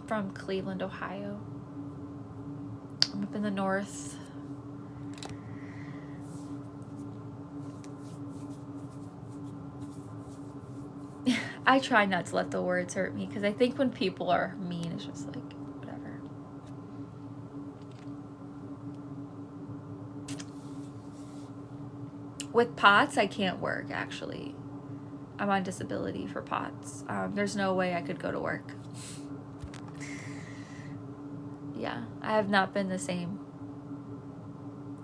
[SPEAKER 3] From Cleveland, Ohio. I'm up in the north. I try not to let the words hurt me because I think when people are mean, it's just like, whatever. With POTS, I can't work, actually. I'm on disability for POTS. There's no way I could go to work. Yeah, I have not been the same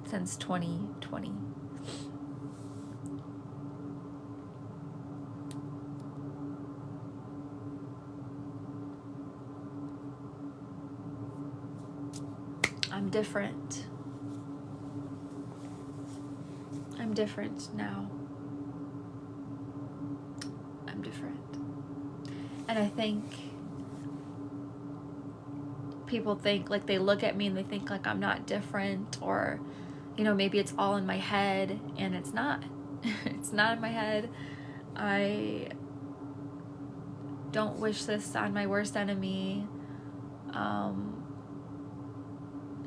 [SPEAKER 3] since 2020. I'm different. I'm different now. I'm different. And I think people think, like, they look at me and they think like I'm not different, or, you know, maybe it's all in my head, and it's not. It's not in my head. I don't wish this on my worst enemy.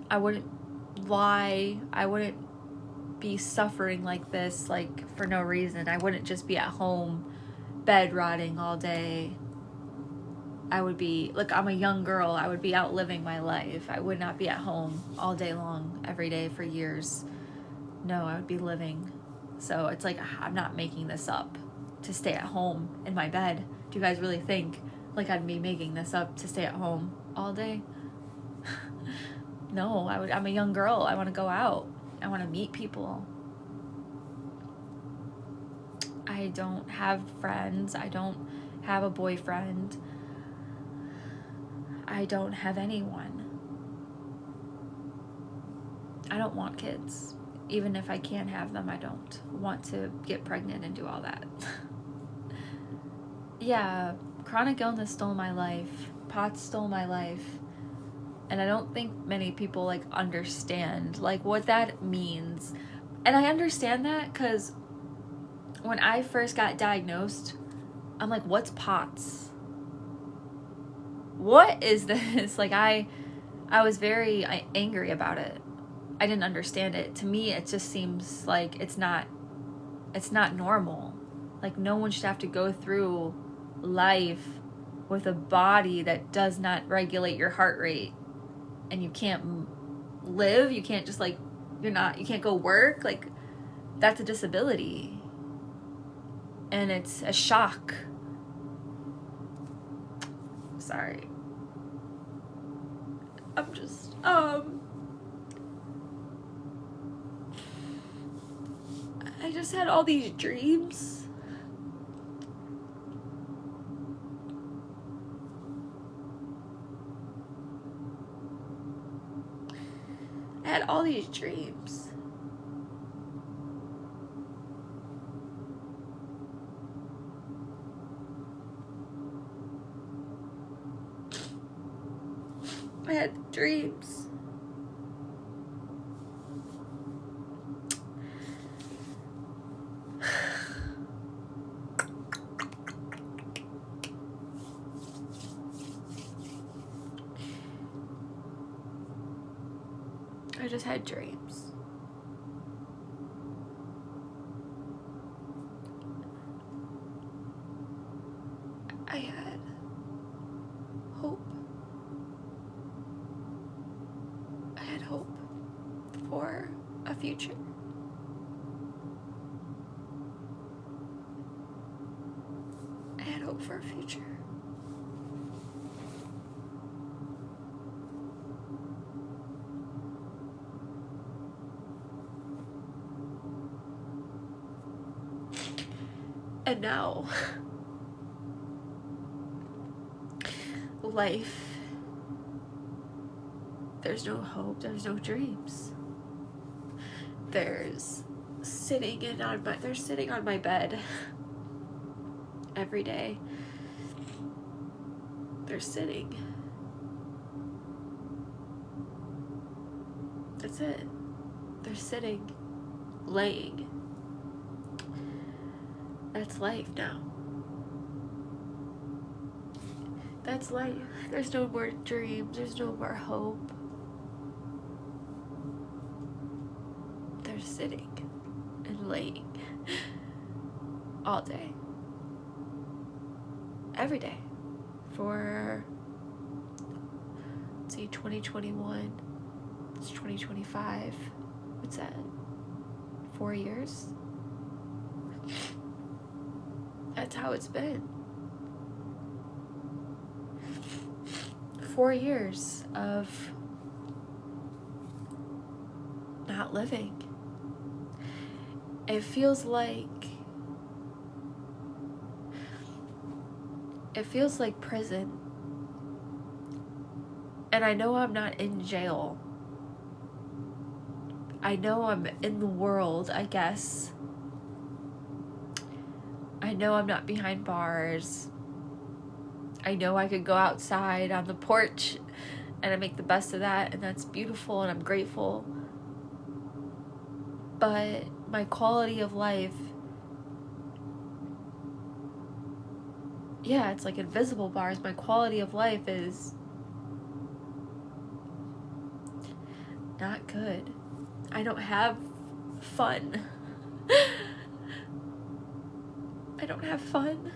[SPEAKER 3] I wouldn't lie. I wouldn't be suffering like this, like, for no reason. I wouldn't just be at home bed rotting all day. I would be, look, I'm a young girl. I would be out living my life. I would not be at home all day long, every day for years. No, I would be living. So it's like, I'm not making this up to stay at home in my bed. Do you guys really think like I'd be making this up to stay at home all day? No, I'm a young girl. I want to go out. I want to meet people. I don't have friends. I don't have a boyfriend. I don't have anyone. I don't want kids. Even if I can have them, I don't want to get pregnant and do all that. Yeah, chronic illness stole my life. POTS stole my life. And I don't think many people like understand like what that means. And I understand that because when I first got diagnosed, I'm like, what's POTS? What is this? Like, I was very angry about it. I didn't understand it. To me, it just seems like it's not normal. Like, no one should have to go through life with a body that does not regulate your heart rate, and you can't live, you can't just like, you can't go work. Like, that's a disability, and it's a shock. Sorry. I'm just, I just had all these dreams. I had all these dreams. I had dreams. I just had dreams. I had hope. I had hope for a future. I had hope for a future. And now, life, there's no hope, there's no dreams. They're sitting on my bed every day. They're sitting. That's it. They're sitting, laying. That's life now. That's life. There's no more dreams. There's no more hope. They're sitting and laying all day. Every day. For, let's see, 2021. It's 2025. What's that? 4 years? That's how it's been. 4 years of not living. It feels like prison. And I know I'm not in jail. I know I'm in the world, I guess. I know I'm not behind bars. I know I could go outside on the porch and I make the best of that, and that's beautiful and I'm grateful. But my quality of life, yeah, it's like invisible bars. My quality of life is not good. I don't have fun. I don't have fun.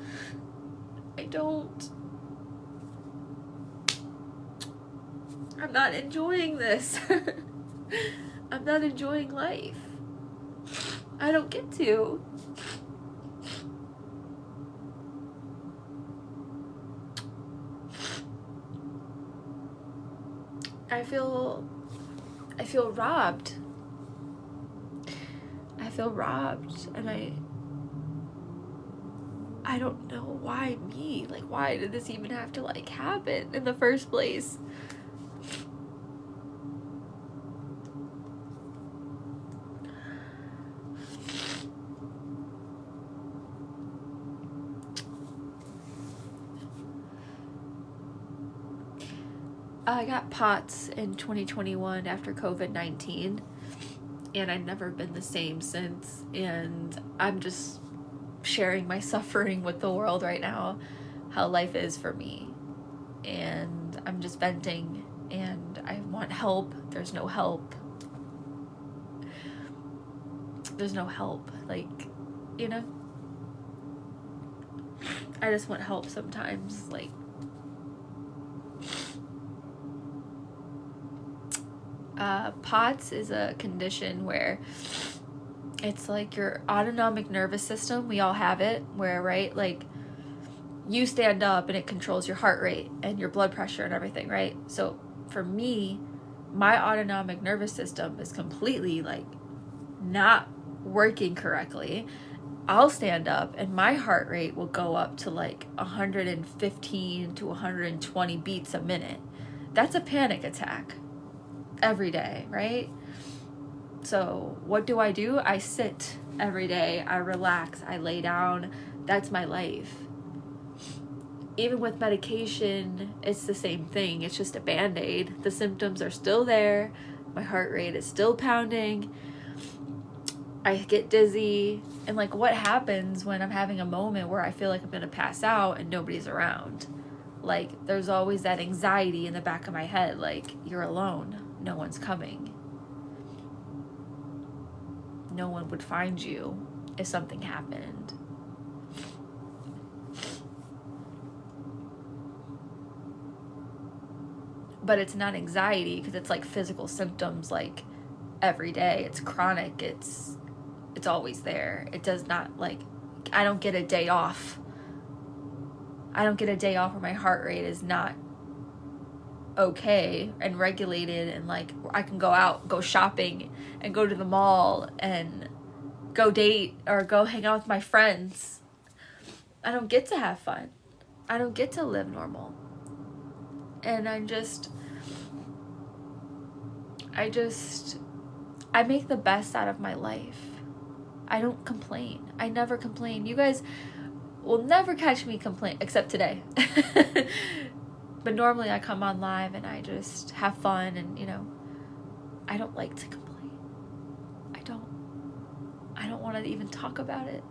[SPEAKER 3] I'm not enjoying this. I'm not enjoying life. I don't get to. I feel robbed. I feel robbed, and I don't know why me. Like, why did this even have to like happen in the first place? I got POTS in 2021 after COVID-19, and I've never been the same since, and I'm just sharing my suffering with the world right now, how life is for me. And I'm just venting, and I want help. There's no help. There's no help. Like, you know? I just want help sometimes. Like, POTS is a condition where it's like your autonomic nervous system. We all have it, where, right, like, you stand up and it controls your heart rate and your blood pressure and everything, right? So for me, my autonomic nervous system is completely, like, not working correctly. I'll stand up and my heart rate will go up to like 115 to 120 beats a minute. That's a panic attack every day, right? So what do? I sit every day. I relax. I lay down. That's my life. Even with medication, it's the same thing. It's just a Band-Aid. The symptoms are still there. My heart rate is still pounding. I get dizzy. And like, what happens when I'm having a moment where I feel like I'm going to pass out and nobody's around? Like, there's always that anxiety in the back of my head. Like, you're alone. No one's coming. No one would find you if something happened. But it's not anxiety, because it's like physical symptoms, like every day. It's chronic. It's always there. It does not, like, I don't get a day off. I don't get a day off where my heart rate is not okay and regulated, and like I can go out, go shopping, and go to the mall and go date or go hang out with my friends. I don't get to have fun. I don't get to live normal. And I make the best out of my life. I don't complain. I never complain. You guys will never catch me complain, except today. But normally I come on live and I just have fun, and, you know, I don't like to complain. I don't want to even talk about it.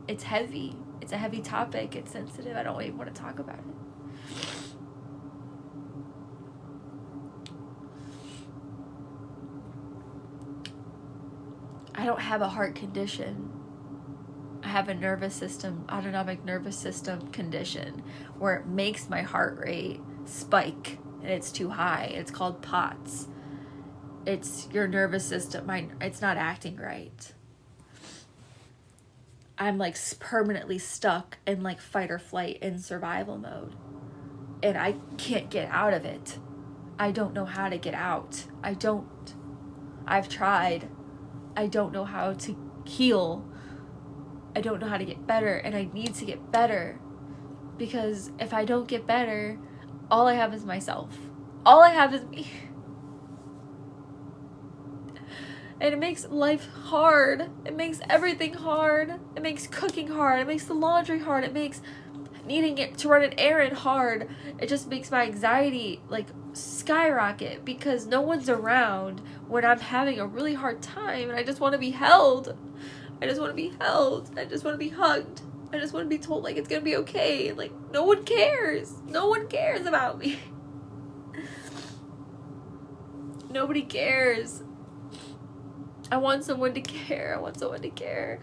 [SPEAKER 3] It's heavy. It's a heavy topic. It's sensitive. I don't even want to talk about it. I don't have a heart condition. I have a autonomic nervous system condition where it makes my heart rate spike and it's too high. It's called POTS. It's your nervous system. It's not acting right. I'm like permanently stuck in like fight or flight in survival mode. And I can't get out of it. I don't know how to get out. I've tried. I don't know how to heal. I don't know how to get better, and I need to get better, because if I don't get better, all I have is myself. All I have is me. And it makes life hard. It makes everything hard. It makes cooking hard. It makes the laundry hard. It makes needing it to run an errand hard. It just makes my anxiety like skyrocket, because no one's around when I'm having a really hard time, and I just want to be held. I just want to be held. I just want to be hugged. I just want to be told like it's gonna be okay. Like, no one cares. No one cares about me. Nobody cares. I want someone to care. I want someone to care.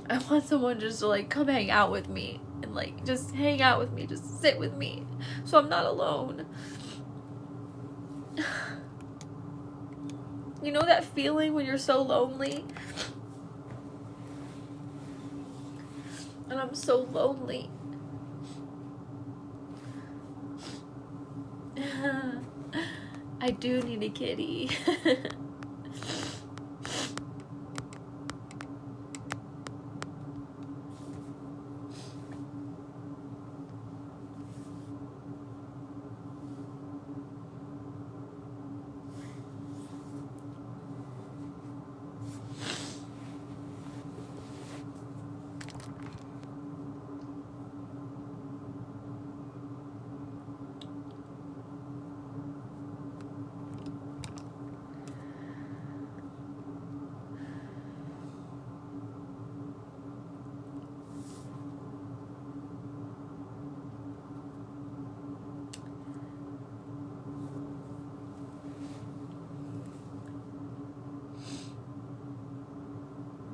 [SPEAKER 3] I want someone just to like come hang out with me, and like just hang out with me, just sit with me, so I'm not alone. You know that feeling when you're so lonely? And I'm so lonely. I do need a kitty.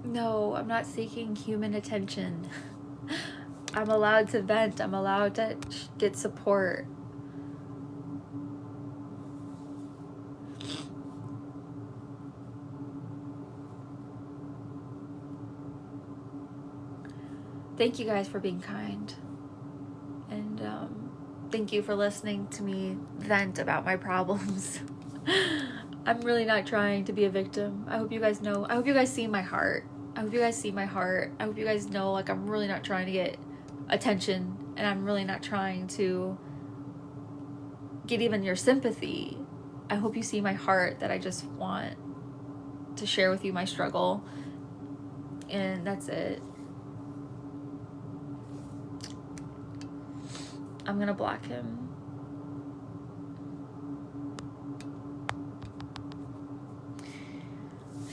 [SPEAKER 3] No, I'm not seeking human attention. I'm allowed to vent. I'm allowed to get support. Thank you guys for being kind. And thank you for listening to me vent about my problems. I'm really not trying to be a victim. I hope you guys know. I hope you guys see my heart. I hope you guys see my heart. I hope you guys know, like, I'm really not trying to get attention, and I'm really not trying to get even your sympathy. I hope you see my heart, that I just want to share with you my struggle, and that's it. I'm gonna block him.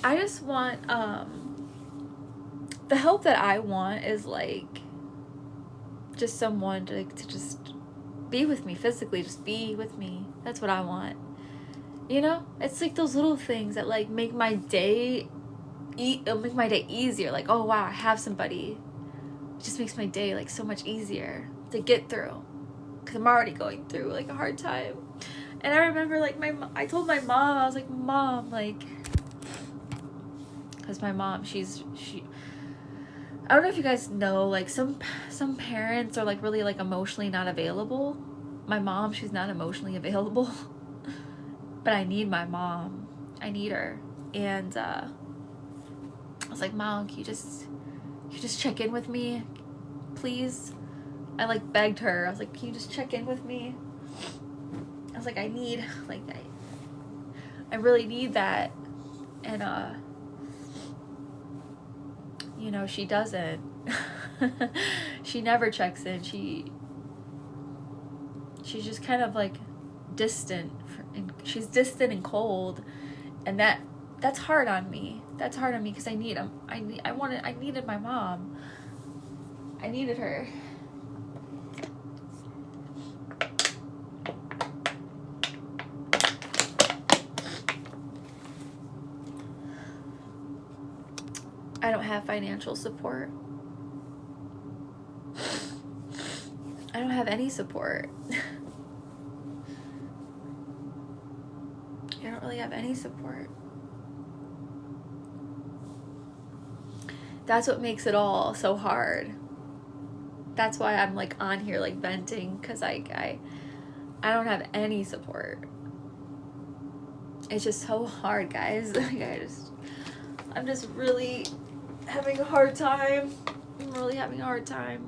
[SPEAKER 3] I just want, the help that I want is, like, just someone to just be with me physically, just be with me. That's what I want. You know, it's like those little things that, like, make my day easier. Like, oh wow, I have somebody. It just makes my day, like, so much easier to get through, because I'm already going through, like, a hard time. And I remember, like, I told my mom, I was like, Mom, like, because my mom, I don't know if you guys know, like, some parents are, like, really, like, emotionally not available. My mom, she's not emotionally available. But I need my mom. I need her. And I was like, Mom, can you just check in with me, please? I, like, begged her. I was like, can you just check in with me? I was like, I need, like, I really need that. And you know, she doesn't. She never checks in. She's just kind of, like, distant. She's distant and cold, and that's hard on me. That's hard on me, because I needed my mom. I needed her. I don't have financial support. I don't have any support. I don't really have any support. That's what makes it all so hard. That's why I'm, like, on here, like, venting, because I don't have any support. It's just so hard, guys. Like, I'm just really having a hard time. I'm really having a hard time.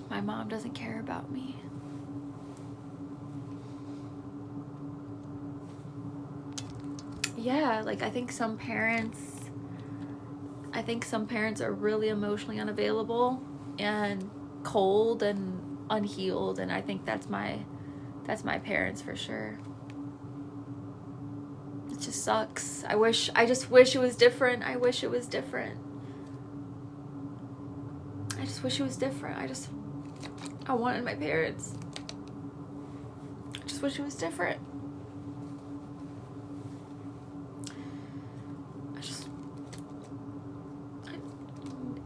[SPEAKER 3] My mom doesn't care about me. Yeah, like, I think some parents are really emotionally unavailable and cold and unhealed, and I think that's my parents for sure. It just sucks. I just wish it was different. I wish it was different. I just wish it was different. I wanted my parents. I just wish it was different.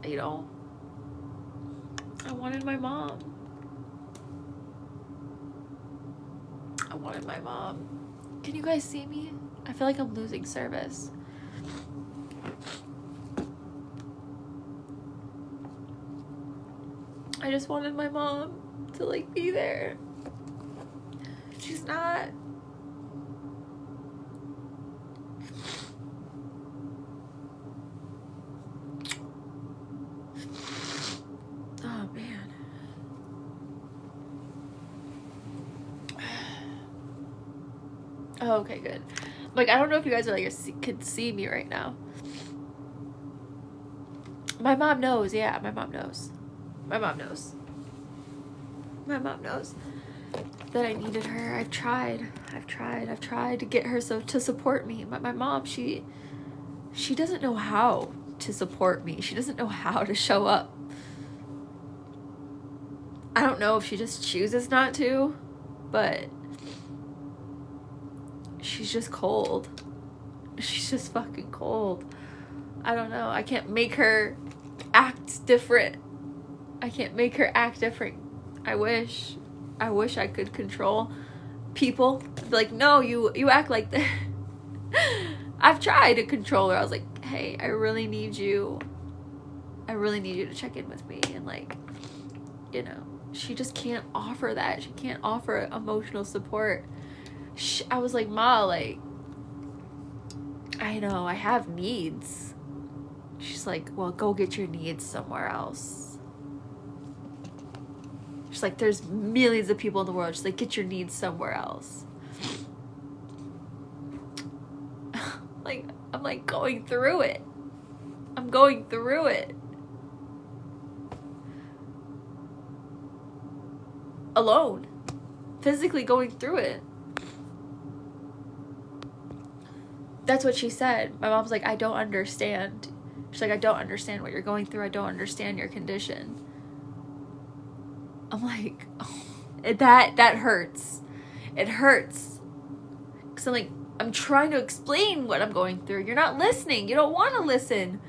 [SPEAKER 3] You know, I wanted my mom. I wanted my mom. Can you guys see me? I feel like I'm losing service. I just wanted my mom to, like, be there. She's not. Oh, man. Oh, okay, good. Like, I don't know if you guys are, like, could see me right now. My mom knows. Yeah, my mom knows. My mom knows. My mom knows that I needed her. I've tried to get her to support me. But my mom, she doesn't know how to support me. She doesn't know how to show up. I don't know if she just chooses not to, but she's just cold. She's just fucking cold. I don't know. I can't make her act different. I can't make her act different. I wish I could control people. Be like, no, you act like that. I've tried to control her. I was like, hey, I really need you to check in with me. And like, you know, she just can't offer that. She can't offer emotional support. I was like, Ma, like, I know, I have needs. She's like, well, go get your needs somewhere else. She's like, there's millions of people in the world. She's like, get your needs somewhere else. Like, I'm like going through it. I'm going through it. Alone. Physically going through it. That's what she said. My mom's like, I don't understand. She's like, I don't understand what you're going through. I don't understand your condition. I'm like, oh, that hurts. It hurts. Because I'm trying to explain what I'm going through. You're not listening. You don't want to listen.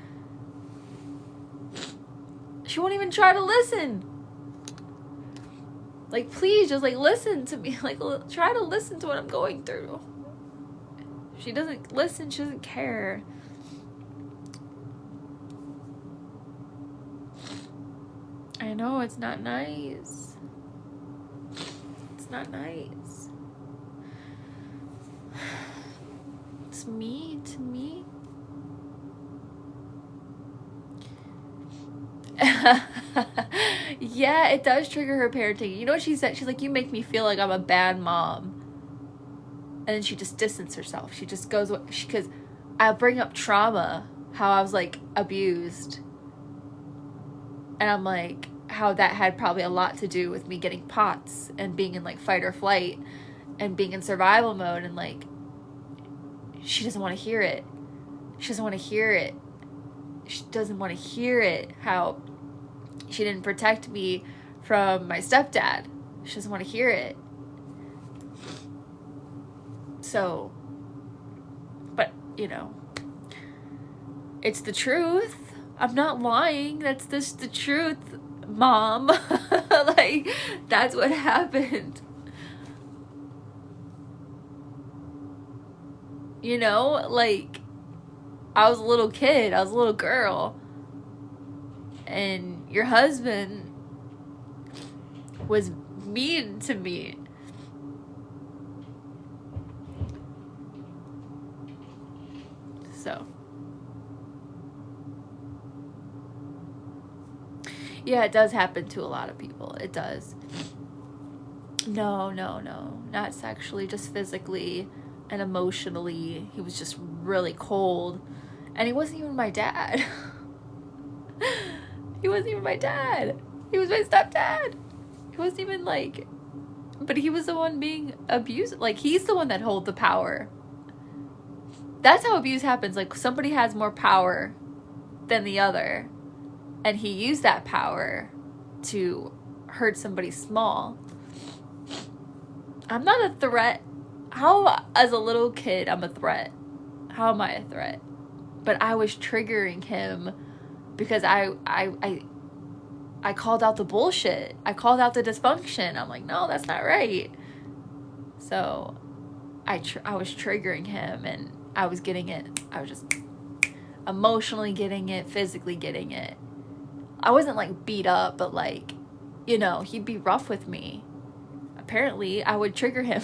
[SPEAKER 3] She won't even try to listen. Like, please, just like listen to me. Like, try to listen to what I'm going through. She doesn't listen. She doesn't care. I know, it's not nice. It's not nice. It's mean to me. Yeah, it does trigger her parenting. You know what she said? She's like, you make me feel like I'm a bad mom. And then she just distances herself. She just goes, because I'll bring up trauma, how I was like abused. And I'm like, how that had probably a lot to do with me getting POTS and being in like fight or flight and being in survival mode. And like, she doesn't want to hear it. She doesn't want to hear it. She doesn't want to hear it. How she didn't protect me from my stepdad. She doesn't want to hear it. So, but you know, it's the truth. I'm not lying. That's just the truth, Mom. Like, that's what happened. You know, like, I was a little kid. I was a little girl. And your husband was mean to me. So. Yeah, it does happen to a lot of people. It does. No. Not sexually, just physically and emotionally. He was just really cold. And he wasn't even my dad. He wasn't even my dad. He was my stepdad. He wasn't even like... But he was the one being abused. Like, he's the one that holds the power. That's how abuse happens. Like, somebody has more power than the other. And he used that power to hurt somebody small. I'm not a threat. How, as a little kid, I'm a threat? How am I a threat? But I was triggering him because I called out the bullshit. I called out the dysfunction. I'm like, no, that's not right. So I was triggering him, and I was getting it. I was just emotionally getting it, physically getting it. I wasn't like beat up, but like, you know, he'd be rough with me. Apparently, I would trigger him.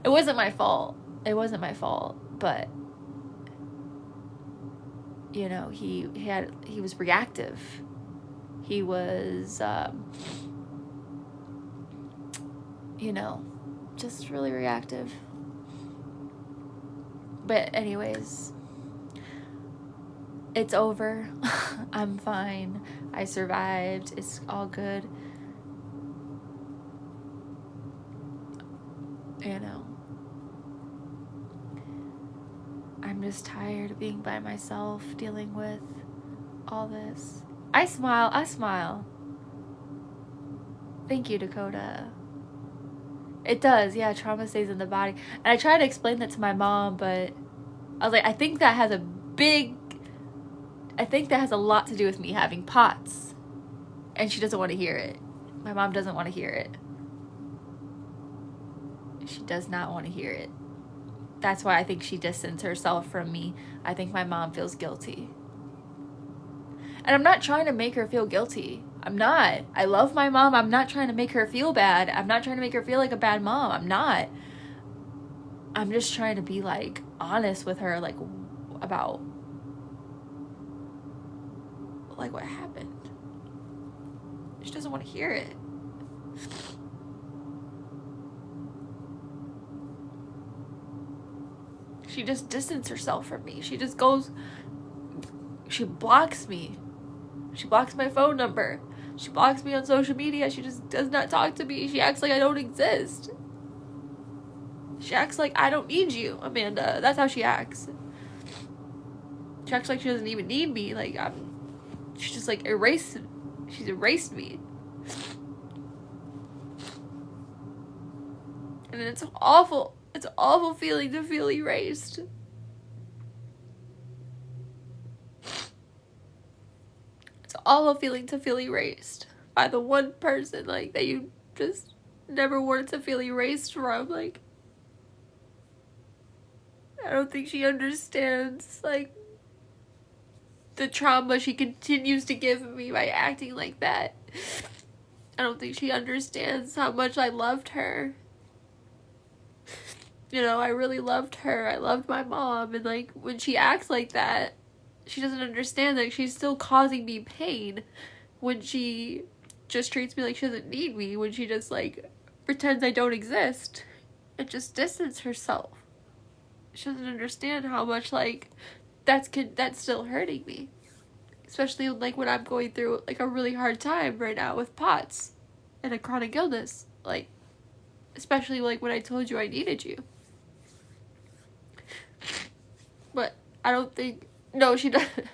[SPEAKER 3] It wasn't my fault. It wasn't my fault, but you know, he was reactive. He was, you know, just really reactive. But anyways, it's over. I'm fine. I survived. It's all good. You know, I'm just tired of being by myself, dealing with all this. I smile. Thank you, Dakota. It does, yeah, trauma stays in the body. And I tried to explain that to my mom, but I was like, I think that has a lot to do with me having POTS. And she doesn't want to hear it. My mom doesn't want to hear it. She does not want to hear it. That's why I think she distanced herself from me. I think my mom feels guilty. And I'm not trying to make her feel guilty. I'm not. I love my mom. I'm not trying to make her feel bad. I'm not trying to make her feel like a bad mom. I'm not. I'm just trying to be like honest with her, like about like what happened. She doesn't want to hear it. She just distances herself from me. She just goes, she blocks me. She blocks my phone number. She blocks me on social media. She just does not talk to me. She acts like I don't exist. She acts like I don't need you, Amanda. That's how she acts. She acts like she doesn't even need me. Like, she's just like she's erased me. And it's awful. It's an awful feeling to feel erased. It's an awful feeling to feel erased by the one person, like, that you just never wanted to feel erased from. Like, I don't think she understands, like, the trauma she continues to give me by acting like that. I don't think she understands how much I loved her. You know, I really loved her. I loved my mom. And, like, when she acts like that, she doesn't understand that she's still causing me pain when she just treats me like she doesn't need me, when she just, like, pretends I don't exist and just distances herself. She doesn't understand how much, like, that's still hurting me. Especially, like, when I'm going through, like, a really hard time right now with POTS and a chronic illness. Like, especially, like, when I told you I needed you. But I don't think... No, she doesn't.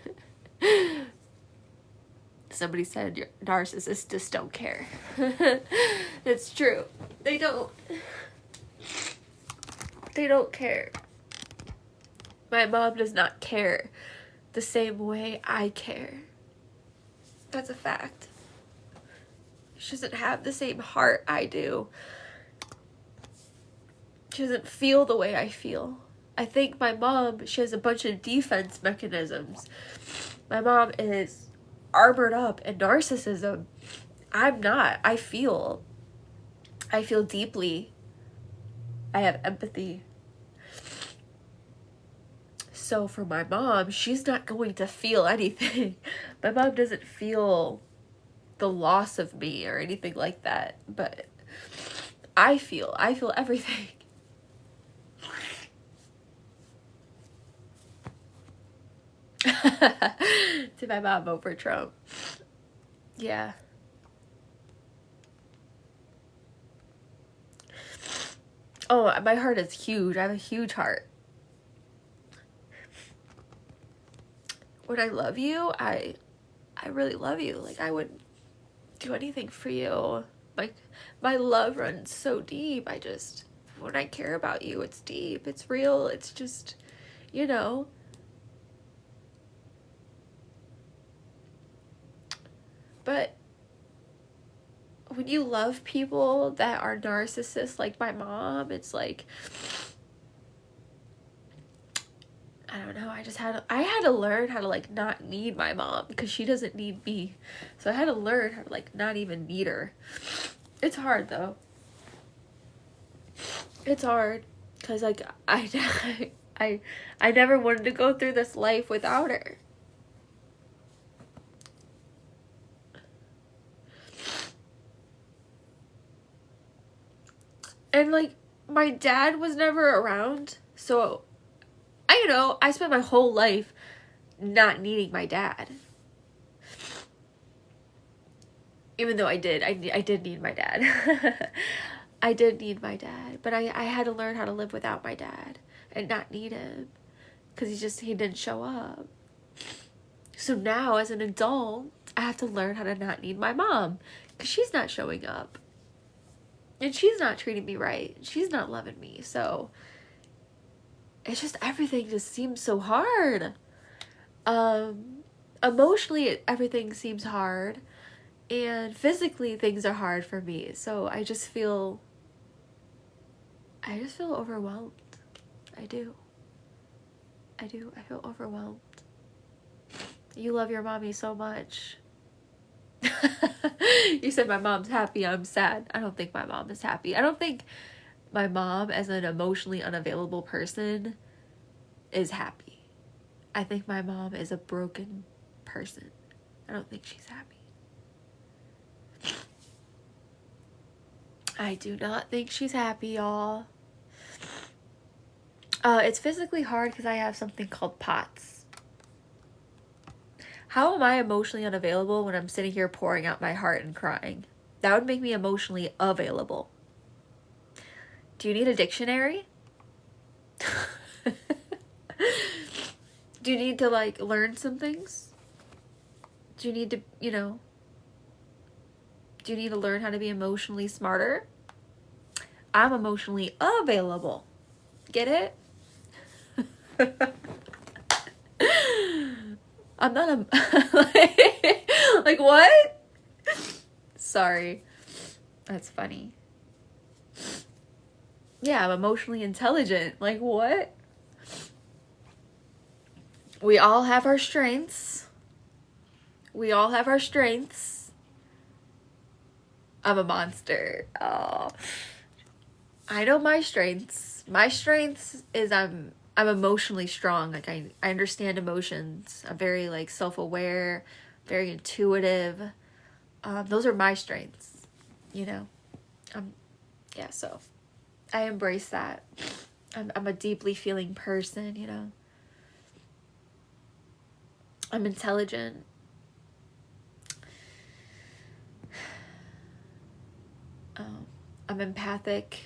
[SPEAKER 3] Somebody said your narcissists just don't care. It's true. They don't. They don't care. My mom does not care the same way I care. That's a fact. She doesn't have the same heart I do. She doesn't feel the way I feel. I think my mom, she has a bunch of defense mechanisms. My mom is armored up in narcissism. I'm not. I feel deeply. I have empathy. So for my mom, she's not going to feel anything. My mom doesn't feel the loss of me or anything like that. But I feel everything. Did my mom vote for Trump? Yeah. Oh, my heart is huge. I have a huge heart. When I love you, I really love you. Like, I would do anything for you. Like, my love runs so deep. When I care about you, it's deep. It's real. It's just, you know. But when you love people that are narcissists, like my mom, it's like, I don't know, I had to learn how to, like, not need my mom, because she doesn't need me. So I had to learn how to, like, not even need her. It's hard, though. It's hard, because, like, I never wanted to go through this life without her. And, like, my dad was never around, so I spent my whole life not needing my dad. Even though I did need my dad. I did need my dad, but I had to learn how to live without my dad and not need him, because he didn't show up. So now, as an adult, I have to learn how to not need my mom, because she's not showing up. And she's not treating me right. She's not loving me. So it's just, everything just seems so hard. Emotionally, everything seems hard. And physically, things are hard for me. So I just feel overwhelmed. I do. I feel overwhelmed. You love your mommy so much. You said my mom's happy, I'm sad. I don't think my mom is happy. I don't think my mom, as an emotionally unavailable person, is happy. I think my mom is a broken person. I don't think she's happy. I do not think she's happy, y'all. It's physically hard because I have something called POTS. How am I emotionally unavailable when I'm sitting here pouring out my heart and crying? That would make me emotionally available. Do you need a dictionary? Do you need to, like, learn some things? Do you need to, do you need to learn how to be emotionally smarter? I'm emotionally available. Get it? I'm not a... like, what? Sorry. That's funny. Yeah, I'm emotionally intelligent. Like, what? We all have our strengths. We all have our strengths. I'm a monster. Oh. I know my strengths. My strengths is I'm emotionally strong. Like, I understand emotions. I'm very, like, self-aware, very intuitive. Those are my strengths, yeah, so I embrace that. I'm a deeply feeling person, I'm intelligent. I'm empathic.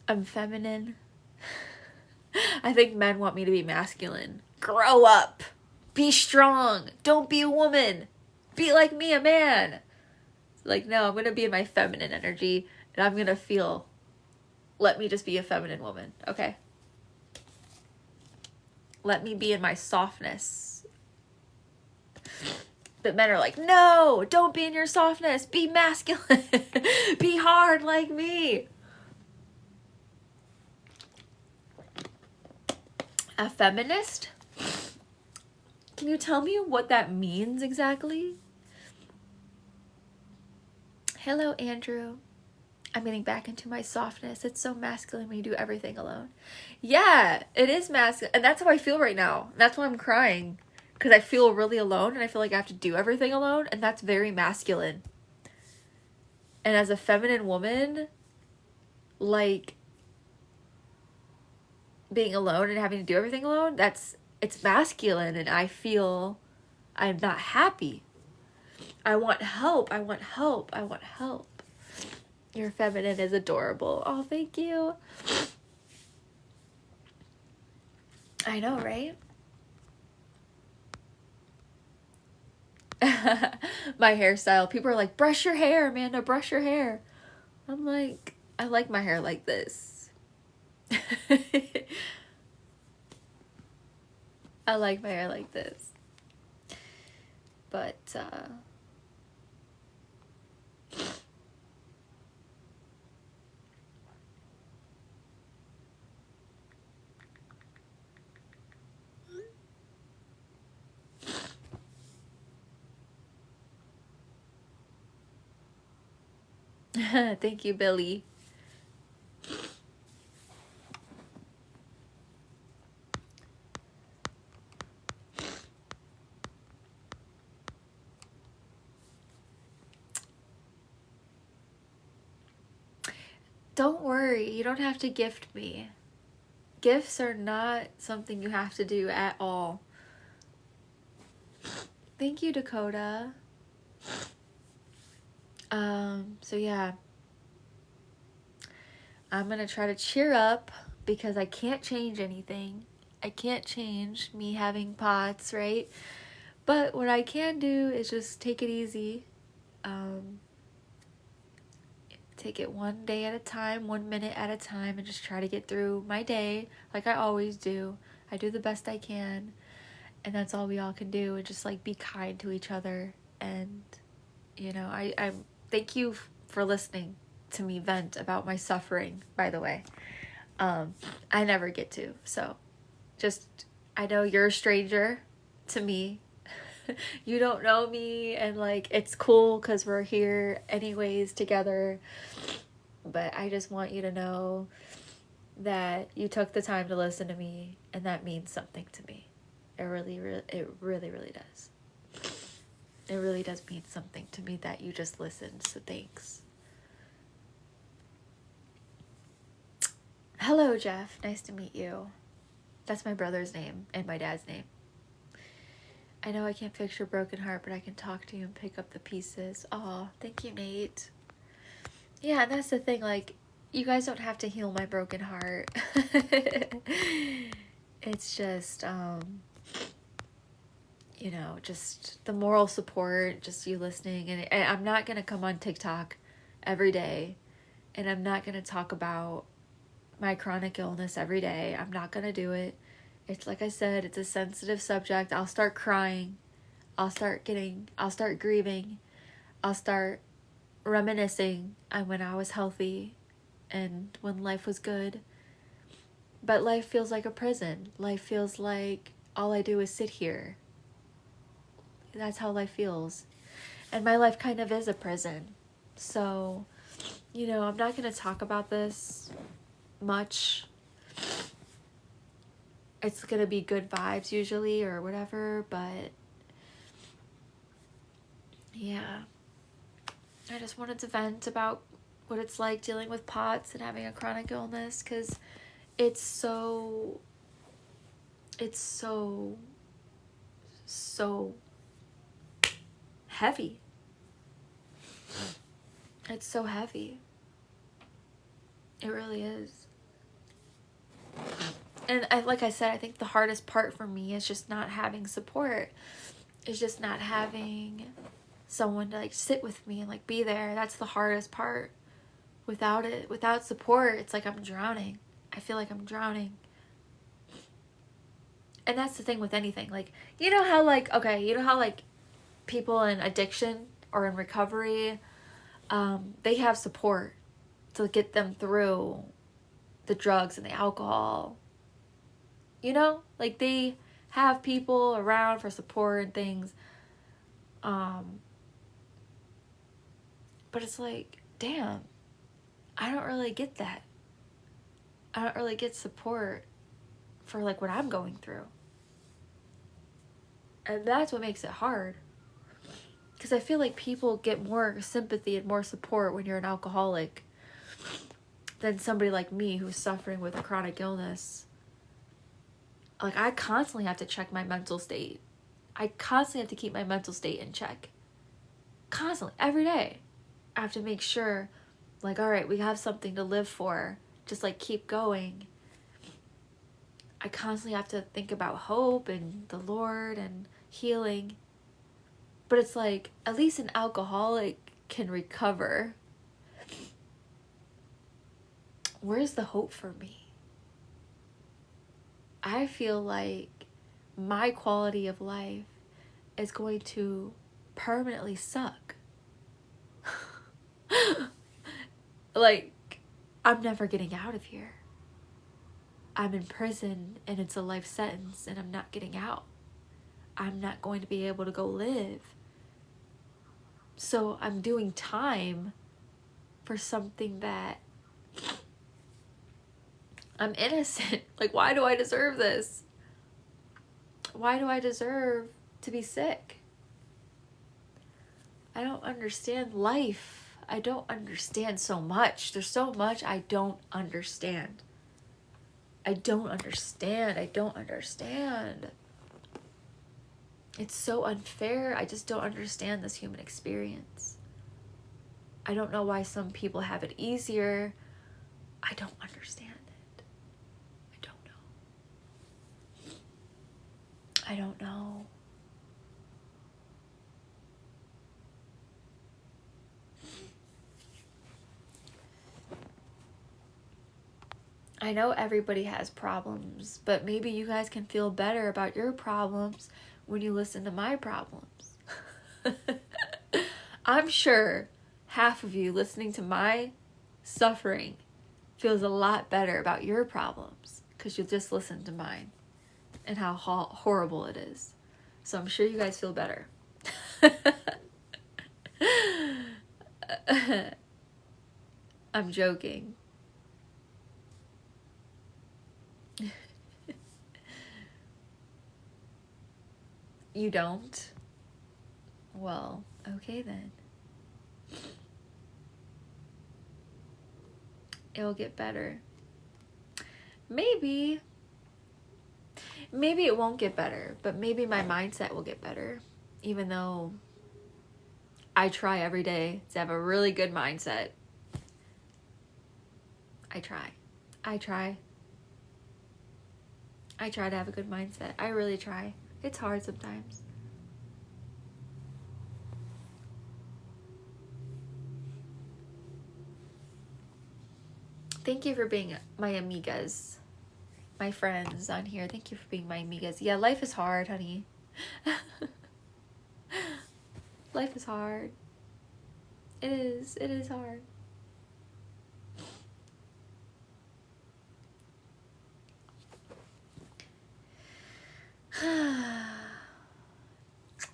[SPEAKER 3] I'm feminine. I think men want me to be masculine. Grow up. Be strong. Don't be a woman. Be like me, a man. Like, no, I'm going to be in my feminine energy, and I'm going to feel, let me just be a feminine woman, okay? Let me be in my softness. But men are like, no, don't be in your softness. Be masculine. Be hard like me. A feminist? Can you tell me what that means exactly? Hello, Andrew. I'm getting back into my softness. It's so masculine when you do everything alone. Yeah, it is masculine. And that's how I feel right now. That's why I'm crying. Because I feel really alone and I feel like I have to do everything alone. And that's very masculine. And as a feminine woman, like, being alone and having to do everything alone, it's masculine, and I feel I'm not happy. I want help. I want help. I want help. Your feminine is adorable. Oh, thank you. I know, right? My hairstyle. People are like, brush your hair, Amanda, brush your hair. I'm like, I like my hair like this. I like my hair like this. But, thank you, Billy. Don't worry, you don't have to gift me. Gifts are not something you have to do at all. Thank you, Dakota. So yeah. I'm gonna try to cheer up because I can't change anything. I can't change me having POTS, right? But what I can do is just take it easy. Take it one day at a time, 1 minute at a time, and just try to get through my day like I always do. I do the best I can, and that's all we all can do, and just like be kind to each other. And you know, I thank you for listening to me vent about my suffering, by the way. I never get to, so just, I know you're a stranger to me. You don't know me, and like it's cool because we're here anyways together, but I just want you to know that you took the time to listen to me, and that means something to me. It really does. It really does mean something to me that you just listened, so thanks. Hello, Jeff. Nice to meet you. That's my brother's name and my dad's name. I know I can't fix your broken heart, but I can talk to you and pick up the pieces. Aw, thank you, Nate. Yeah, and that's the thing, like, you guys don't have to heal my broken heart. It's just, you know, just the moral support, just you listening. And I'm not going to come on TikTok every day, and I'm not going to talk about my chronic illness every day. I'm not going to do it. It's like I said, it's a sensitive subject. I'll start crying. I'll start grieving. I'll start reminiscing on when I was healthy and when life was good. But life feels like a prison. Life feels like all I do is sit here. That's how life feels. And my life kind of is a prison. So, you know, I'm not going to talk about this much. It's going to be good vibes usually or whatever, but yeah. I just wanted to vent about what it's like dealing with POTS and having a chronic illness, because it's so heavy. It's so heavy. It really is. And like I said, I think the hardest part for me is just not having support. It's just not having someone to like sit with me and like be there. That's the hardest part. Without support, it's like I'm drowning. I feel like I'm drowning. And that's the thing with anything. Like, you know how like people in addiction or in recovery, they have support to get them through the drugs and the alcohol. You know, like they have people around for support and things. But it's like, damn, I don't really get that. I don't really get support for like what I'm going through. And that's what makes it hard. Because I feel like people get more sympathy and more support when you're an alcoholic than somebody like me who's suffering with a chronic illness. Like, I constantly have to check my mental state. I constantly have to keep my mental state in check. Constantly, every day. I have to make sure, like, all right, we have something to live for. Just, like, keep going. I constantly have to think about hope and the Lord and healing. But it's like, at least an alcoholic can recover. Where's the hope for me? I feel like my quality of life is going to permanently suck. Like, I'm never getting out of here. I'm in prison and it's a life sentence and I'm not getting out. I'm not going to be able to go live. So I'm doing time for something that I'm innocent. Like, why do I deserve this? Why do I deserve to be sick? I don't understand life. I don't understand so much. There's so much I don't understand. I don't understand. It's so unfair. I just don't understand this human experience. I don't know why some people have it easier. I don't understand it. I don't know. I know everybody has problems, but maybe you guys can feel better about your problems when you listen to my problems. I'm sure half of you listening to my suffering feels a lot better about your problems because you'll just listen to mine and how horrible it is. So I'm sure you guys feel better. I'm joking. You don't? Well, okay then. It'll get better. Maybe it won't get better, but maybe my mindset will get better. Even though I try every day to have a really good mindset. I try to have a good mindset. I really try. It's hard sometimes. Thank you for being my amigas, my friends on here. Thank you for being my amigas. Yeah, life is hard, honey. Life is hard. It is hard.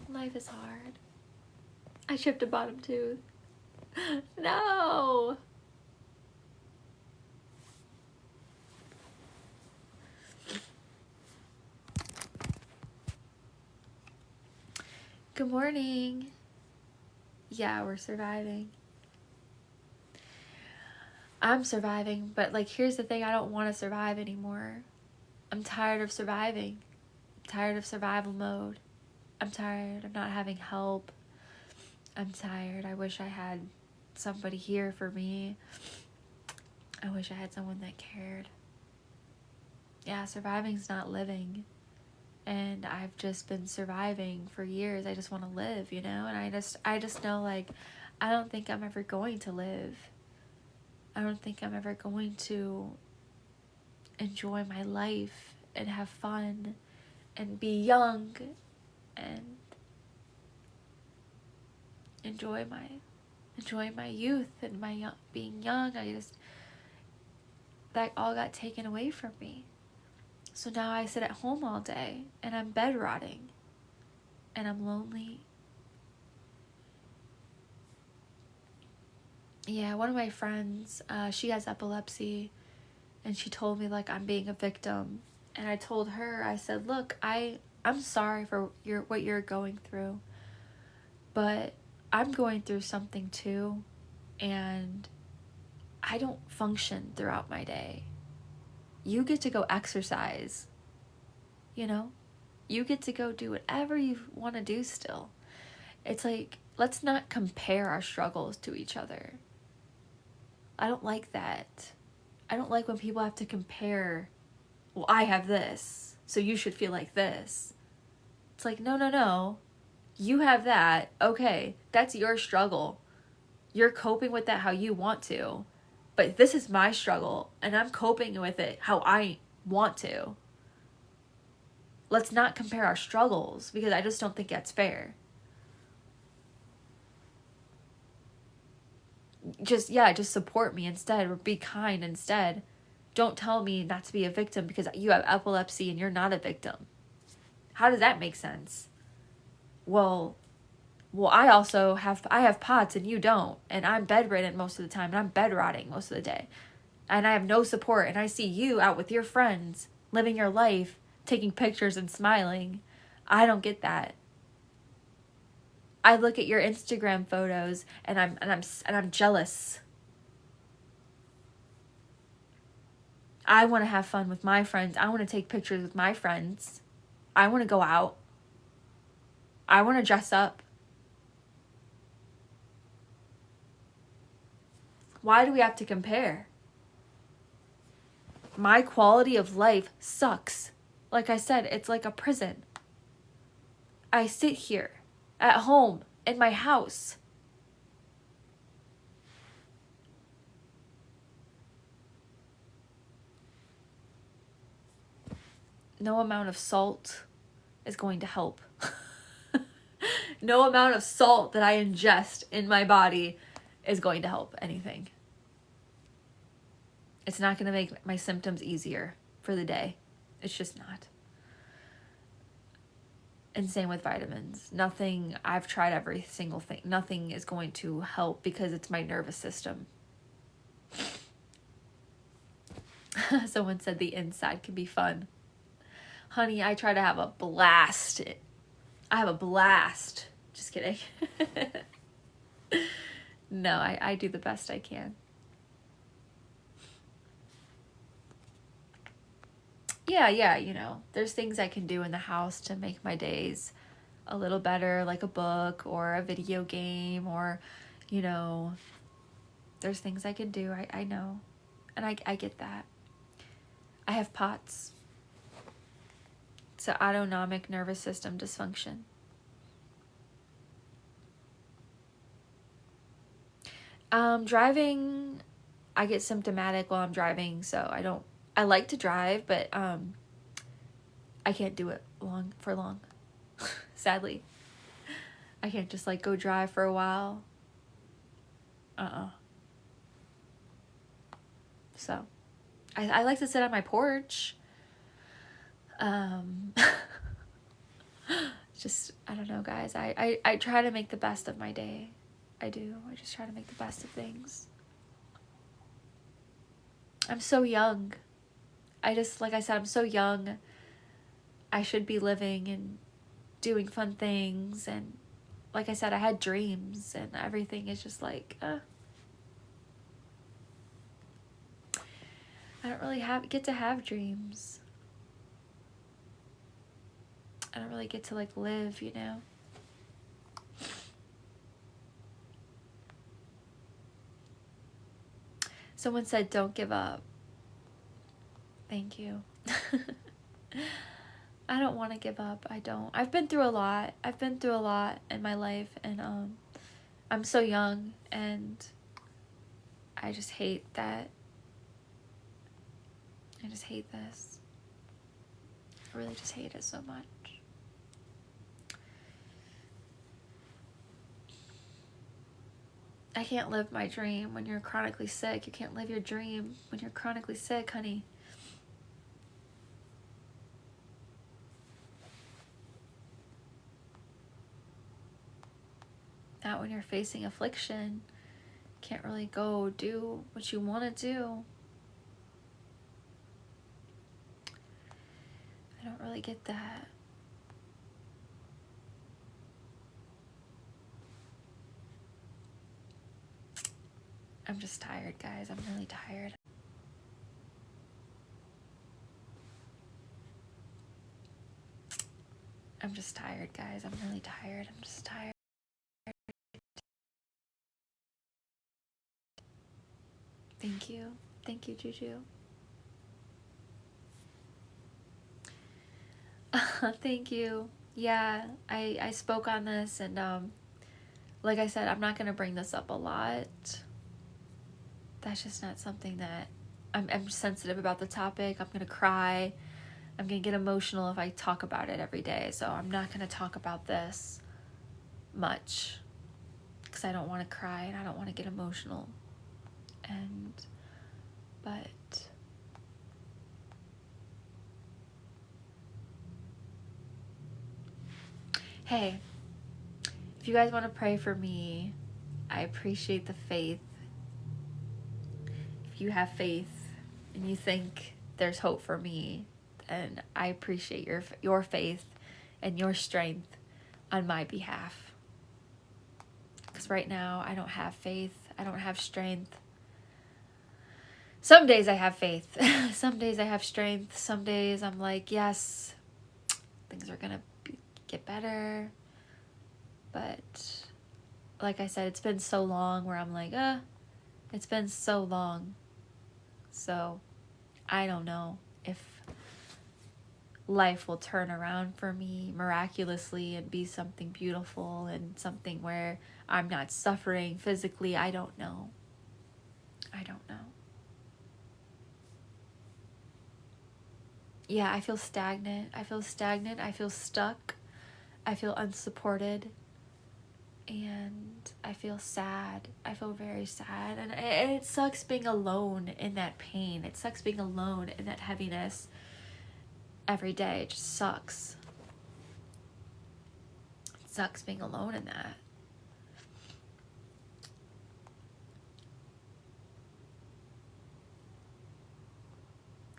[SPEAKER 3] Life is hard. I chipped a bottom tooth. No. Good morning. Yeah, we're surviving. I'm surviving, but like here's the thing, I don't want to survive anymore. I'm tired of surviving. I'm tired of survival mode. I'm tired of not having help. I'm tired. I wish I had somebody here for me. I wish I had someone that cared. Yeah, surviving's not living. And I've just been surviving for years. I just want to live, you know? And I just know, like, I don't think I'm ever going to live. I don't think I'm ever going to enjoy my life and have fun and be young and enjoy my youth and being young. That all got taken away from me. So now I sit at home all day and I'm bed rotting and I'm lonely. Yeah, one of my friends, she has epilepsy and she told me like I'm being a victim. And I told her, I said, look, I'm sorry for what you're going through, but I'm going through something too, and I don't function throughout my day. You get to go exercise, you know? You get to go do whatever you want to do still. It's like, let's not compare our struggles to each other. I don't like that. I don't like when people have to compare, well, I have this, so you should feel like this. It's like, no. You have that. Okay, that's your struggle. You're coping with that how you want to. But this is my struggle, and I'm coping with it how I want to. Let's not compare our struggles, because I just don't think that's fair. Just support me instead, or be kind instead. Don't tell me not to be a victim because you have epilepsy and you're not a victim. How does that make sense? Well, I also have POTS and you don't, and I'm bedridden most of the time, and I'm bed rotting most of the day, and I have no support, and I see you out with your friends, living your life, taking pictures and smiling. I don't get that. I look at your Instagram photos and I'm jealous. I want to have fun with my friends. I want to take pictures with my friends. I want to go out. I want to dress up. Why do we have to compare? My quality of life sucks. Like I said, it's like a prison. I sit here at home in my house. no amount of salt is going to help. No amount of salt that I ingest in my body is going to help anything. It's not going to make my symptoms easier for the day. It's just not. And same with vitamins. Nothing, I've tried every single thing. Nothing is going to help because it's my nervous system. Someone said the inside can be fun. Honey, I try to have a blast. I have a blast. Just kidding. No, I do the best I can. Yeah, you know, there's things I can do in the house to make my days a little better, like a book or a video game, or, you know, there's things I can do. I know. And I get that. I have POTS. So autonomic nervous system dysfunction. Driving, I get symptomatic while I'm driving, so I like to drive, but I can't do it for long. Sadly. I can't just like go drive for a while. So I like to sit on my porch. Just, I don't know, guys. I try to make the best of my day. I do. I just try to make the best of things. I'm so young. Like I said, I'm so young. I should be living and doing fun things. And like I said, I had dreams, and everything is just like, I don't really get to have dreams. I don't really get to like live, you know? Someone said, don't give up. Thank you. I don't want to give up. I don't. I've been through a lot. I've been through a lot in my life, and I'm so young, and I just hate that. I just hate this. I really just hate it so much. I can't live my dream when you're chronically sick. You can't live your dream when you're chronically sick, honey. Not when you're facing affliction. Can't really go do what you want to do. I don't really get that. I'm just tired, guys. I'm really tired. I'm just tired, guys. I'm really tired. I'm just tired. Thank you. Thank you, Juju. Thank you. Yeah, I spoke on this, and like I said, I'm not going to bring this up a lot. That's just not something that I'm sensitive about the topic. I'm going to cry. I'm going to get emotional if I talk about it every day. So I'm not going to talk about this much because I don't want to cry and I don't want to get emotional. But hey, if you guys want to pray for me, I appreciate the faith. If you have faith and you think there's hope for me, then I appreciate your faith and your strength on my behalf. Because right now, I don't have faith. I don't have strength. Some days I have faith. Some days I have strength. Some days I'm like, yes, things are going to get better. But like I said, it's been so long where I'm like, it's been so long. So I don't know if life will turn around for me miraculously and be something beautiful and something where I'm not suffering physically. I don't know. I don't know. yeah, I feel stagnant. I feel stuck. I feel unsupported. And I feel sad. I feel very sad. And it sucks being alone in that pain. It sucks being alone in that heaviness every day. It just sucks. It sucks being alone in that.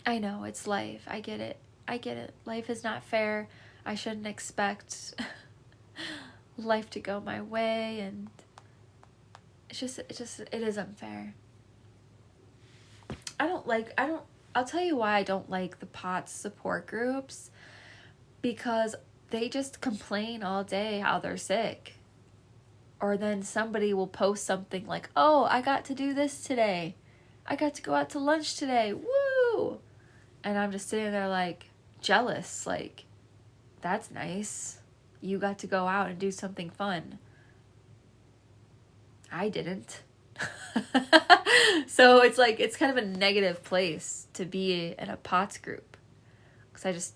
[SPEAKER 3] I know, it's life. I get it. Life is not fair. I shouldn't expect life to go my way, and it is unfair. I'll tell you why I don't like the POTS support groups, because they just complain all day how they're sick. Or then somebody will post something like, oh, I got to do this today. I got to go out to lunch today. Woo! And I'm just sitting there like jealous, like, that's nice. You got to go out and do something fun. I didn't. So it's like, it's kind of a negative place to be in a POTS group. Because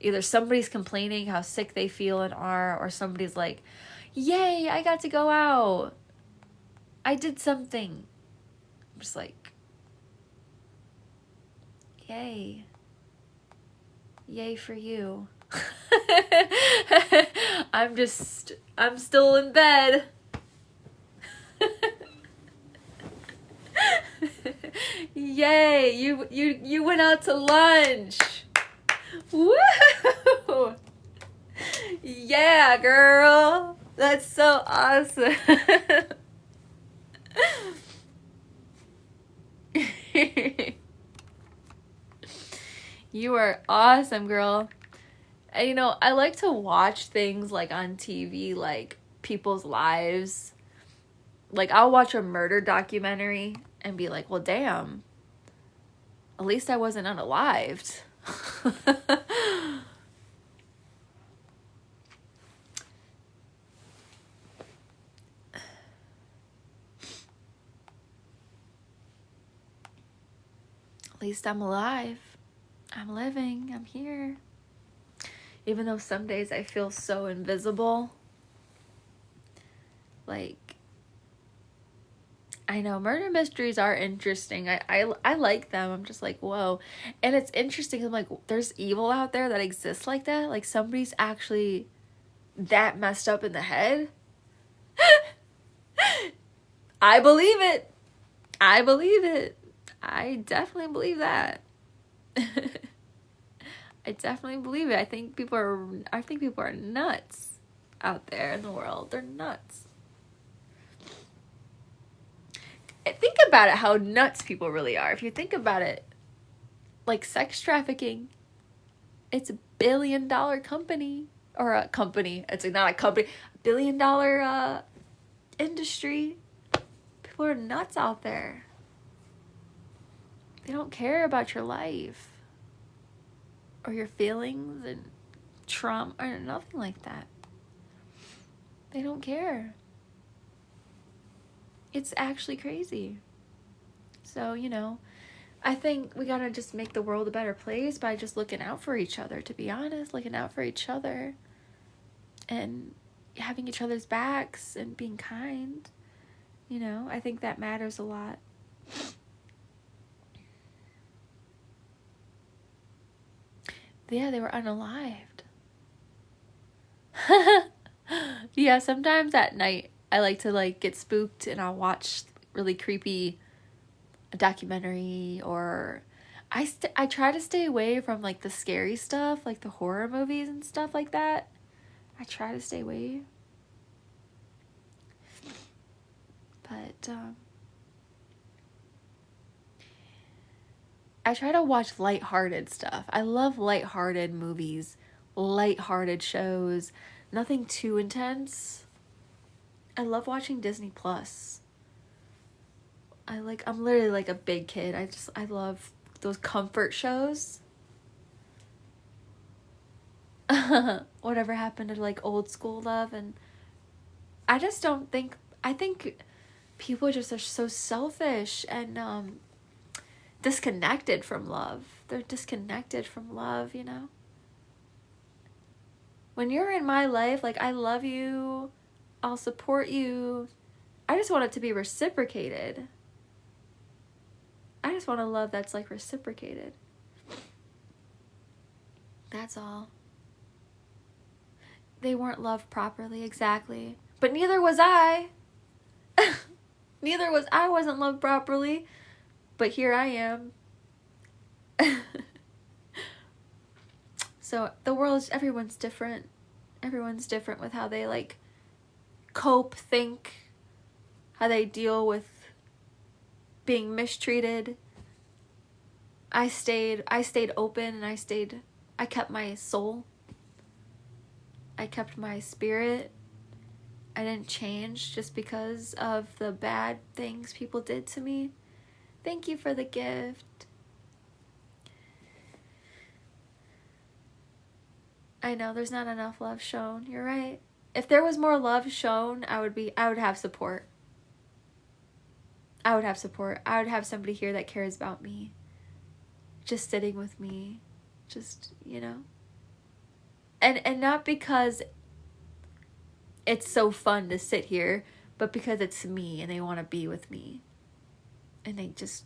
[SPEAKER 3] either somebody's complaining how sick they feel and are, or somebody's like, yay, I got to go out. I did something. I'm just like, yay. Yay for you. I'm still in bed. Yay, you went out to lunch. Woo! Yeah, girl. That's so awesome. You are awesome, girl. And, you know, I like to watch things like on TV, like people's lives. Like, I'll watch a murder documentary and be like, well, damn, at least I wasn't unalived. At least I'm alive. I'm living. I'm here. Even though some days I feel so invisible. Like, I know murder mysteries are interesting. I like them. I'm just like, whoa. And it's interesting. I'm like, there's evil out there that exists like that. Like, somebody's actually that messed up in the head. I believe it. I believe it. I definitely believe that. I definitely believe it. I think people are nuts out there in the world. They're nuts. Think about it, how nuts people really are. If you think about it, like sex trafficking, it's a $1 billion company, or a company. It's not a company, $1 billion industry. People are nuts out there. They don't care about your life or your feelings and trauma or nothing like that. They don't care. It's actually crazy. So, you know, I think we gotta just make the world a better place by just looking out for each other, to be honest. Looking out for each other and having each other's backs and being kind. You know, I think that matters a lot. Yeah, they were unalived. Yeah, sometimes at night I like to like get spooked and I'll watch really creepy documentary, or I try to stay away from like the scary stuff, like the horror movies and stuff like that. I try to stay away. But I try to watch lighthearted stuff. I love lighthearted movies, lighthearted shows, nothing too intense. I love watching Disney Plus. I'm literally like a big kid. I love those comfort shows. Whatever happened to like old school love, and I think people just are so selfish and disconnected from love. they're disconnected from love, you know? When you're in my life, like, I love you, I'll support you. I just want it to be reciprocated. I just want a love that's, like, reciprocated. That's all. They weren't loved properly, exactly. But neither was I. I wasn't loved properly. But here I am. So the world, everyone's different. Everyone's different with how they, like, cope, think, how they deal with being mistreated. I stayed open, and I kept my soul. I kept my spirit. I didn't change just because of the bad things people did to me. Thank you for the gift. I know there's not enough love shown. You're right. If there was more love shown, I would have support. I would have support. I would have somebody here that cares about me. Just sitting with me. Just, you know. And not because it's so fun to sit here, but because it's me and they want to be with me. And they just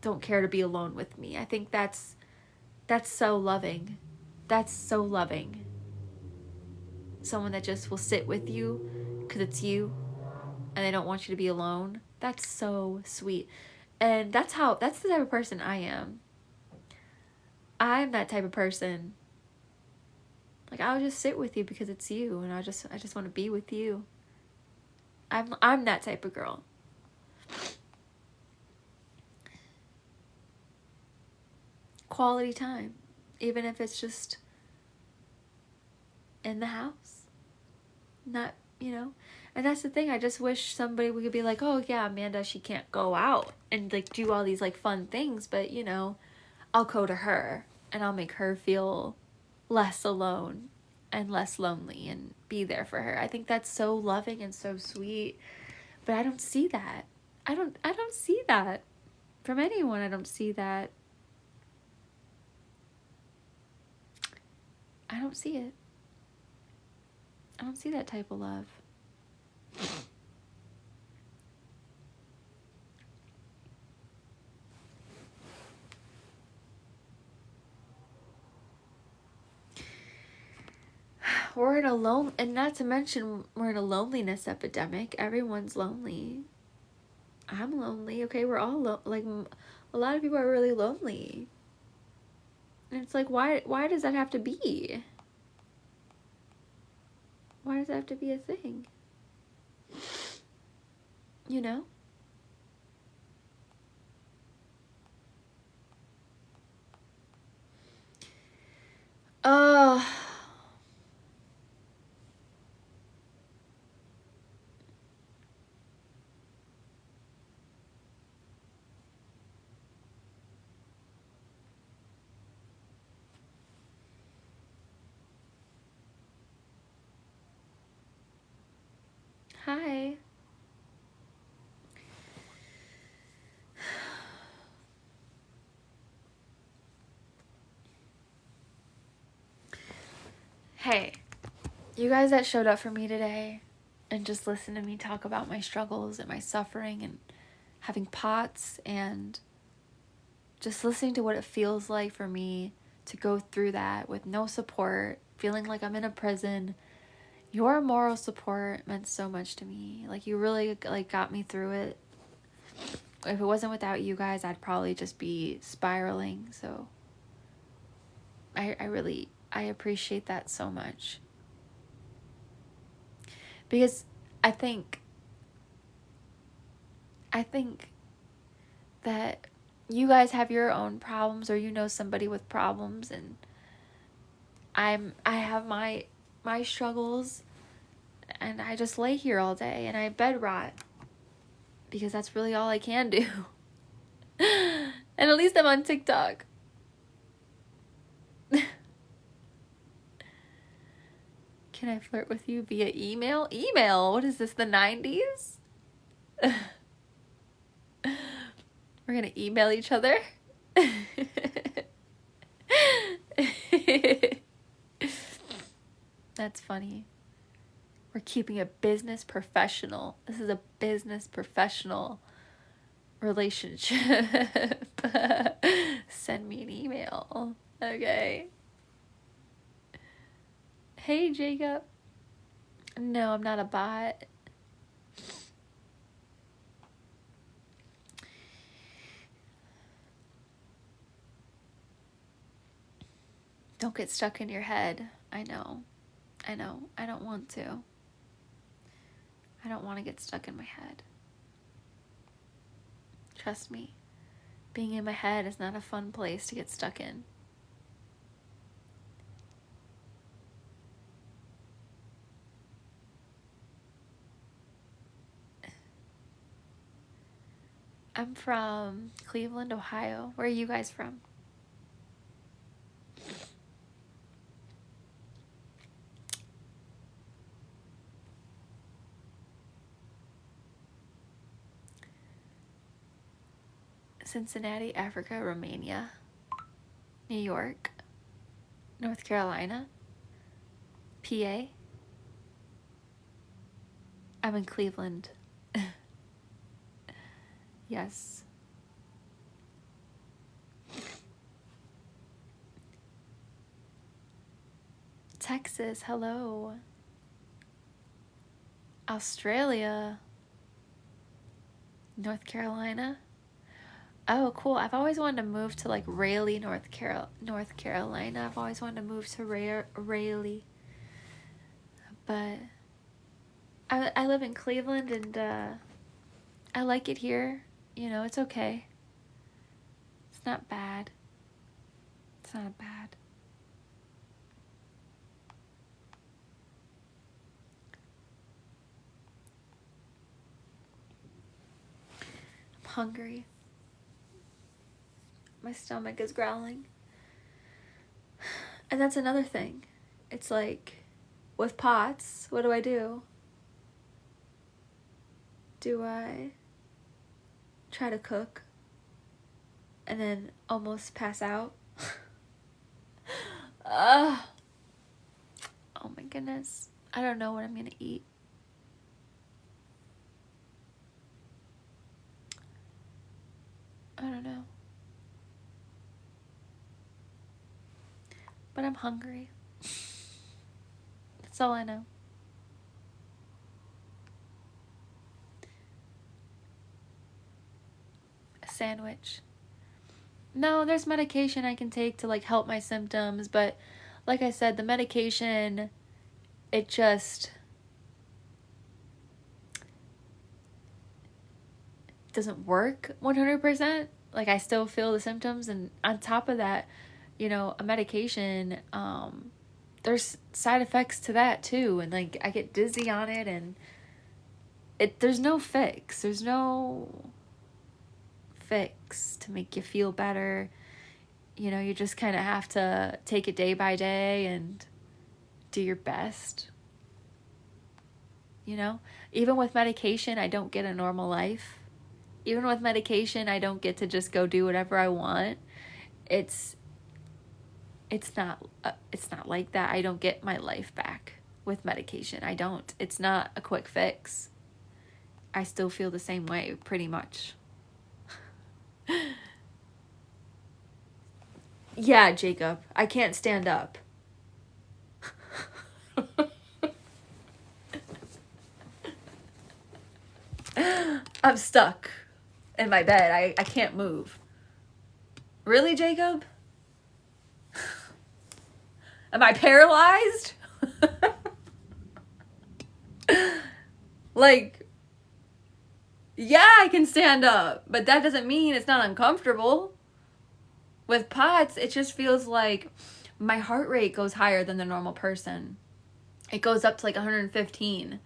[SPEAKER 3] don't care to be alone with me. I think that's so loving. That's so loving. Someone that just will sit with you because it's you and they don't want you to be alone. That's so sweet. And that's the type of person I am. I'm that type of person. Like, I'll just sit with you because it's you, and I just want to be with you. I'm that type of girl. Quality time, even if it's just in the house. Not, you know. And that's the thing, I just wish somebody could be like, oh yeah, Amanda, she can't go out and, like, do all these, like, fun things, but, you know, I'll go to her and I'll make her feel less alone and less lonely and be there for her. I think that's so loving and so sweet. But I don't see that. I don't see that from anyone. I don't see that. I don't see it. I don't see that type of love. We're in a and not to mention we're in a loneliness epidemic. Everyone's lonely. I'm lonely. Okay, we're all like, a lot of people are really lonely. And it's like, why does that have to be? Why does that have to be a thing? You know? Hi. Hey, you guys that showed up for me today and just listened to me talk about my struggles and my suffering and having POTS and just listening to what it feels like for me to go through that with no support, feeling like I'm in a prison. Your moral support meant so much to me. Like, you really, like, got me through it. If it wasn't without you guys, I'd probably just be spiraling. So I appreciate that so much. Because I think that you guys have your own problems, or you know somebody with problems, and I have my struggles, and I just lay here all day and I bed rot because that's really all I can do. And at least I'm on TikTok. Can I flirt with you via email? Email? What is this, the 90s? We're gonna email each other? That's funny. We're keeping a business professional. This is a business professional relationship. Send me an email. Okay. Hey, Jacob. No, I'm not a bot. Don't get stuck in your head. I know. I don't want to. I don't want to get stuck in my head. Trust me. Being in my head is not a fun place to get stuck in. I'm from Cleveland, Ohio. Where are you guys from? Cincinnati, Africa, Romania, New York, North Carolina, PA. I'm in Cleveland. Yes. Texas, hello. Australia. North Carolina. Oh, cool. I've always wanted to move to like Raleigh, North Carolina. I've always wanted to move to Raleigh. But I live in Cleveland and I like it here. You know, it's okay. It's not bad. It's not bad. I'm hungry. My stomach is growling. And that's another thing. It's like, with POTS, what do? Do I try to cook and then almost pass out? Oh my goodness. I don't know what I'm gonna eat. I don't know. But I'm hungry. That's all I know. A sandwich. No, there's medication I can take to like help my symptoms, but like I said, the medication, it just doesn't work 100%. Like I still feel the symptoms, and on top of that, you know, a medication, there's side effects to that too, and like I get dizzy on it, and there's no fix. There's no fix to make you feel better. You know, you just kind of have to take it day by day and do your best. You know, even with medication, I don't get a normal life. Even with medication, I don't get to just go do whatever I want. It's not like that. I don't get my life back with medication. I don't. It's not a quick fix. I still feel the same way, pretty much. Yeah, Jacob, I can't stand up. I'm stuck in my bed. I can't move. Really, Jacob? Am I paralyzed? Like, yeah, I can stand up, but that doesn't mean it's not uncomfortable. With POTS, it just feels like my heart rate goes higher than the normal person. It goes up to like 115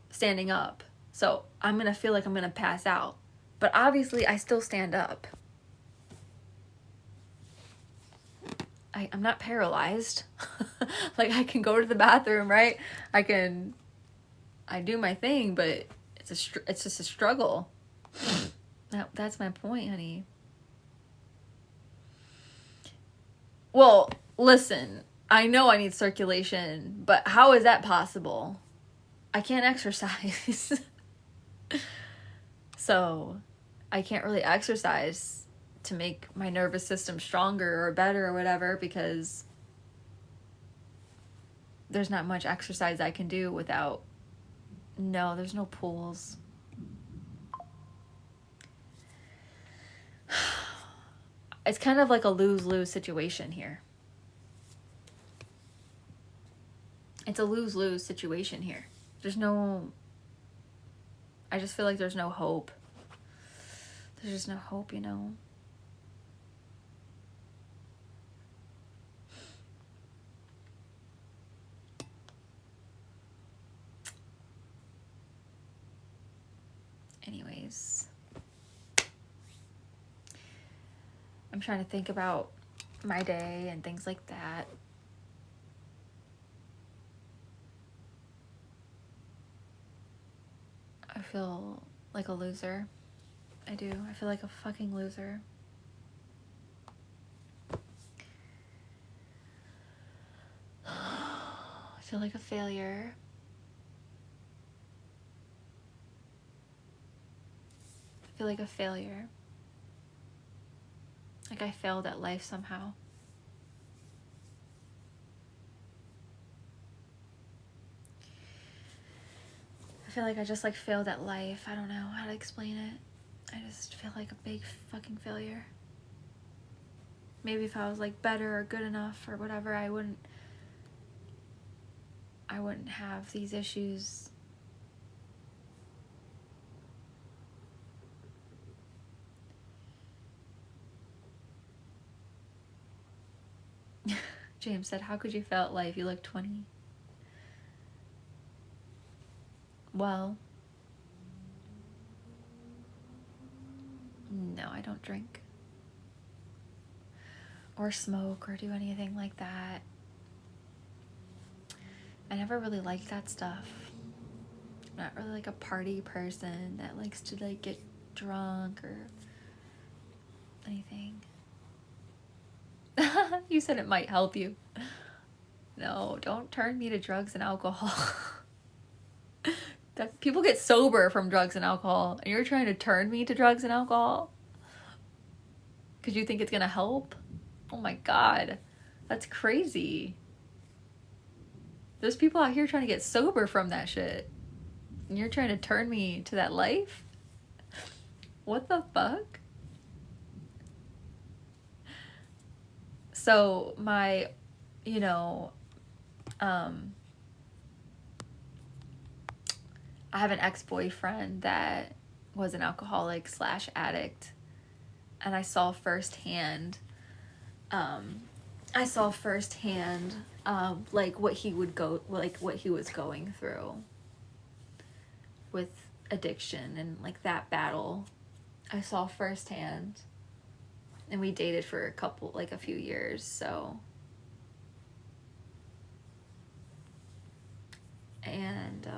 [SPEAKER 3] standing up. So I'm going to feel like I'm going to pass out. But obviously, I still stand up. I'm not paralyzed. Like, I can go to the bathroom, right? I do my thing, but it's just a struggle. That's my point, honey. Well, listen, I know I need circulation, but how is that possible? I can't exercise. So I can't really exercise to make my nervous system stronger or better or whatever, because there's not much exercise I can do without... No, there's no pools. It's kind of like a lose-lose situation here. It's a lose-lose situation here. There's no... I just feel like there's no hope. There's just no hope, you know? Anyways. I'm trying to think about my day and things like that. I feel like a loser. I do. I feel like a fucking loser. I feel like a failure. I feel like a failure. Like I failed at life somehow. I feel like I just like failed at life. I don't know how to explain it. I just feel like a big fucking failure. Maybe if I was like better or good enough or whatever, I wouldn't have these issues. James said, how could you fail at life? You look 20. Well, no, I don't drink or smoke or do anything like that. I never really liked that stuff. I'm not really like a party person that likes to like get drunk or anything. You said it might help you. No, don't turn me to drugs and alcohol. That people get sober from drugs and alcohol, and you're trying to turn me to drugs and alcohol because you think it's gonna help? Oh my god, that's crazy. There's people out here trying to get sober from that shit, and you're trying to turn me to that life? What the fuck? So my, you know, I have an ex-boyfriend that was an alcoholic / addict, and I saw firsthand like what he was going through with addiction and like that battle. I saw firsthand, and we dated for a few years, so. And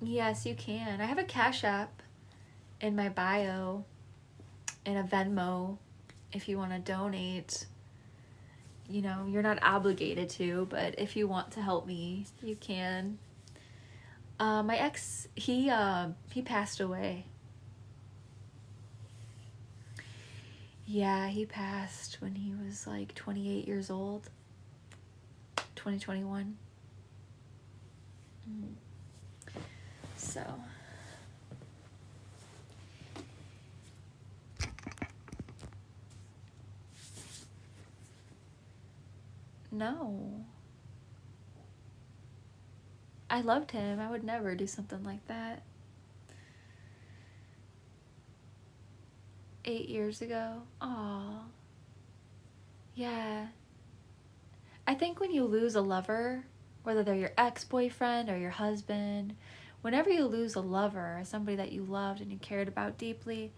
[SPEAKER 3] yes, you can. I have a Cash App in my bio and a Venmo if you want to donate. You know, you're not obligated to, but if you want to help me, you can. My ex, he passed away. Yeah, he passed when he was like 28 years old. 2021. So no, I loved him. I would never do something like that. 8 years ago. Aw. Yeah. I think when you lose a lover, whether they're your ex-boyfriend or your husband, whenever you lose a lover or somebody that you loved and you cared about deeply,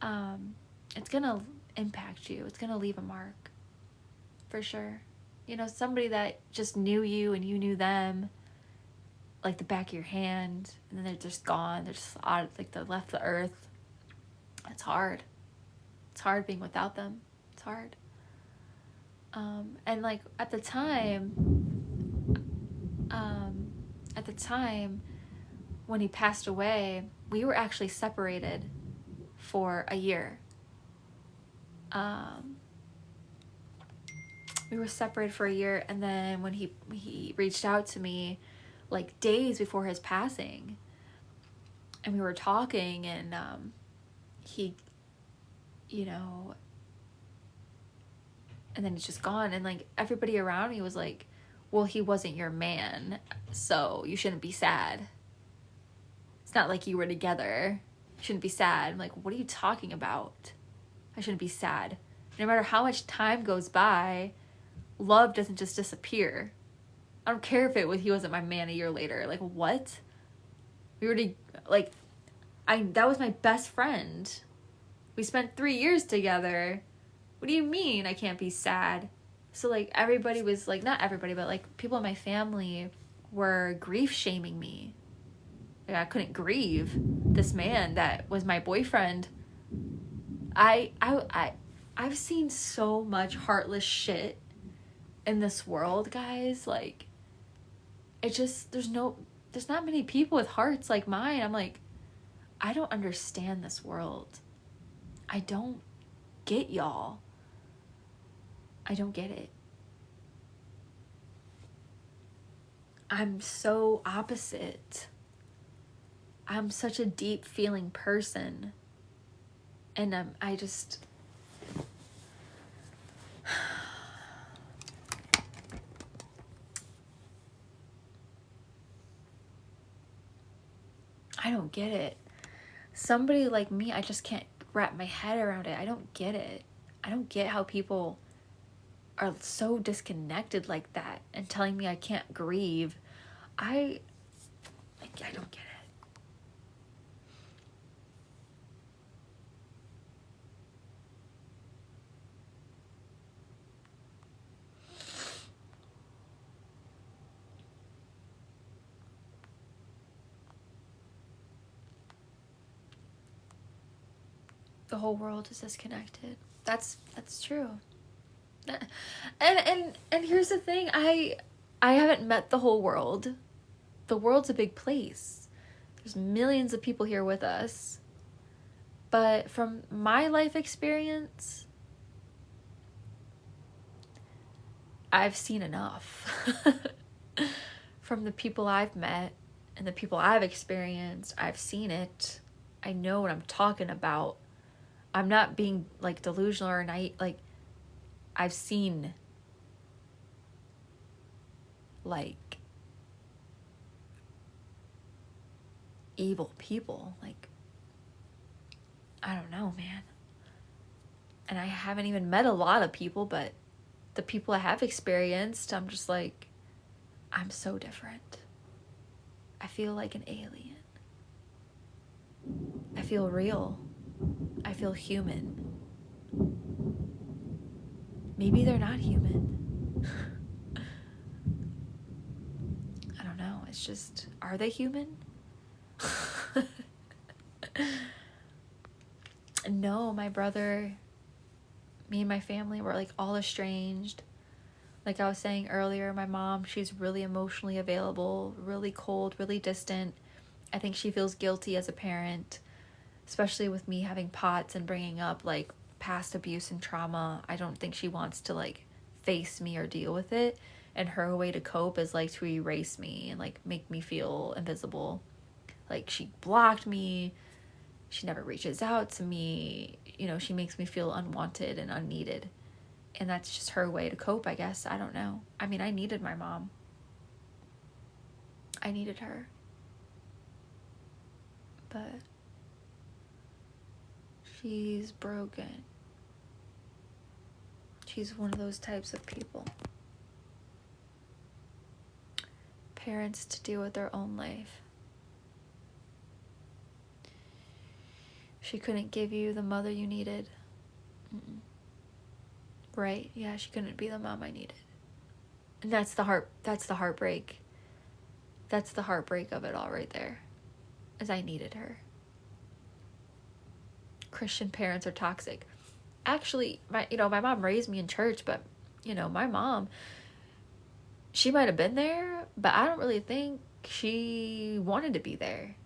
[SPEAKER 3] it's gonna impact you. It's gonna leave a mark, for sure. You know, somebody that just knew you and you knew them, like the back of your hand, and then they're just gone. They're just out, like they left the earth. It's hard. It's hard being without them. It's hard. And like at the time when he passed away, we were actually separated for a year. We were separated for a year, and then when he reached out to me like days before his passing, and we were talking, and he, you know, and then it's just gone, and like everybody around me was like, well, he wasn't your man, so you shouldn't be sad. It's not like you were together. You shouldn't be sad. I'm like, what are you talking about? I shouldn't be sad. No matter how much time goes by, love doesn't just disappear. I don't care if he wasn't my man a year later. Like, what? We were that was my best friend. We spent 3 years together. What do you mean I can't be sad? So like everybody was like, not everybody, but like people in my family were grief shaming me. Like I couldn't grieve this man that was my boyfriend. I've seen so much heartless shit in this world, guys. Like, it just, there's not many people with hearts like mine. I'm like, I don't understand this world. I don't get y'all. I don't get it. I'm so opposite. I'm such a deep feeling person. And I just... I don't get it. Somebody like me, I just can't wrap my head around it. I don't get it. I don't get how people are so disconnected like that and telling me I can't grieve. I don't get it. The whole world is disconnected. That's true. And here's the thing, I haven't met the whole world. The world's a big place. There's millions of people here with us. But from my life experience, I've seen enough. From the people I've met and the people I've experienced, I've seen it. I know what I'm talking about. I'm not being like delusional or naive. Like, I've seen like evil people. Like, I don't know, man. And I haven't even met a lot of people, but the people I have experienced, I'm just like, I'm so different. I feel like an alien. I feel real. I feel human. Maybe they're not human. I don't know. It's just, are they human? No, my brother, me and my family were like all estranged. Like I was saying earlier, my mom, she's really emotionally available, really cold, really distant. I think she feels guilty as a parent, especially with me having POTS and bringing up like past abuse and trauma. I don't think she wants to like face me or deal with it. And her way to cope is like to erase me and like make me feel invisible. Like she blocked me. She never reaches out to me. You know, she makes me feel unwanted and unneeded. And that's just her way to cope, I guess. I don't know. I mean, I needed my mom. I needed her. But she's broken. She's one of those types of people. Parents to deal with their own life. She couldn't give you the mother you needed. Mm-mm. Right? Yeah, she couldn't be the mom I needed. And that's the heartbreak. That's the heartbreak of it all right there. Is I needed her. Christian parents are toxic. Actually, my mom raised me in church, but You know, my mom, she might have been there, but I don't really think she wanted to be there.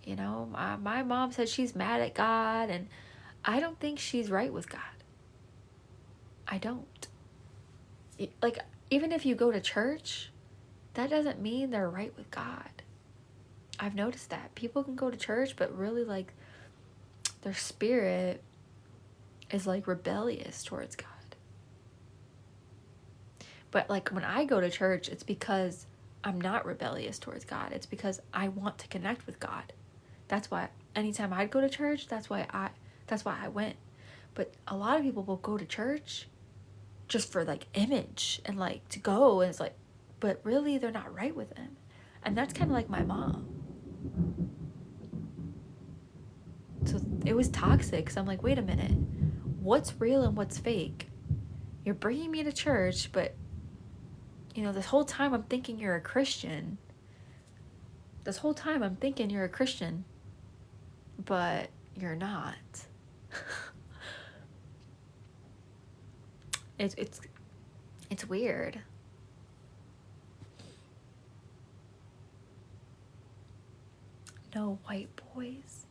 [SPEAKER 3] You know, my mom said she's mad at God, and I don't think she's right with God. I don't. Like, even if you go to church, that doesn't mean they're right with God. I've noticed that. People can go to church, but really, like, their spirit is, like, rebellious towards God. But, like, when I go to church, it's because I'm not rebellious towards God. It's because I want to connect with God. That's why anytime I'd go to church, that's why I went. But a lot of people will go to church just for, like, image and, like, to go, and it's like, but really they're not right with him. And that's kind of like my mom. So it was toxic, because I'm like, wait a minute, what's real and what's fake? You're bringing me to church, but, you know, this whole time I'm thinking you're a Christian. But you're not. It's weird. No white boys.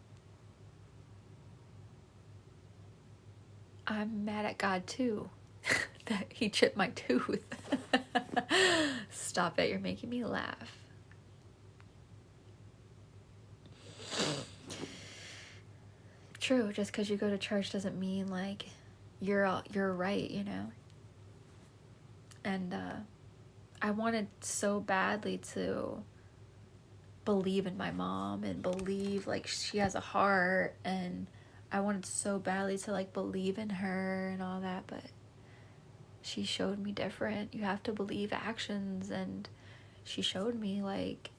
[SPEAKER 3] I'm mad at God too. That he chipped my tooth. Stop it, you're making me laugh. True, just because you go to church doesn't mean, like, you're right, you know? And I wanted so badly to believe in my mom and believe, like, she has a heart, and I wanted so badly to, like, believe in her and all that, but she showed me different. You have to believe actions, and she showed me, like,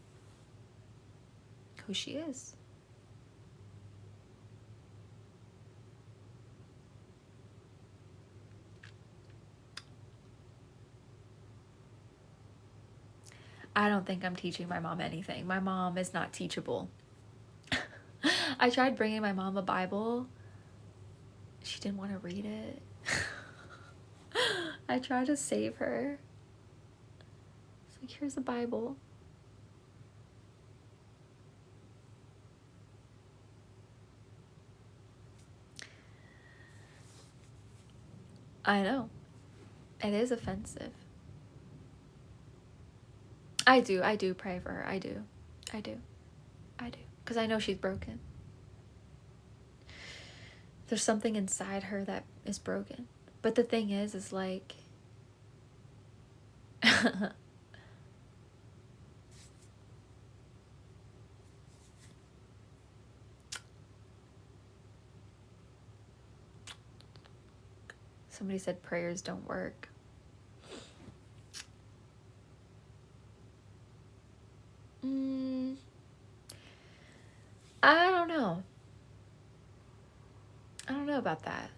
[SPEAKER 3] who she is. I don't think I'm teaching my mom anything. My mom is not teachable. I tried bringing my mom a Bible. She didn't want to read it. I tried to save her. It's like, here's a Bible. I know. It is offensive. I do pray for her. I do. Because I know she's broken. There's something inside her that is broken. But the thing is like... Somebody said prayers don't work. I don't know. I don't know about that.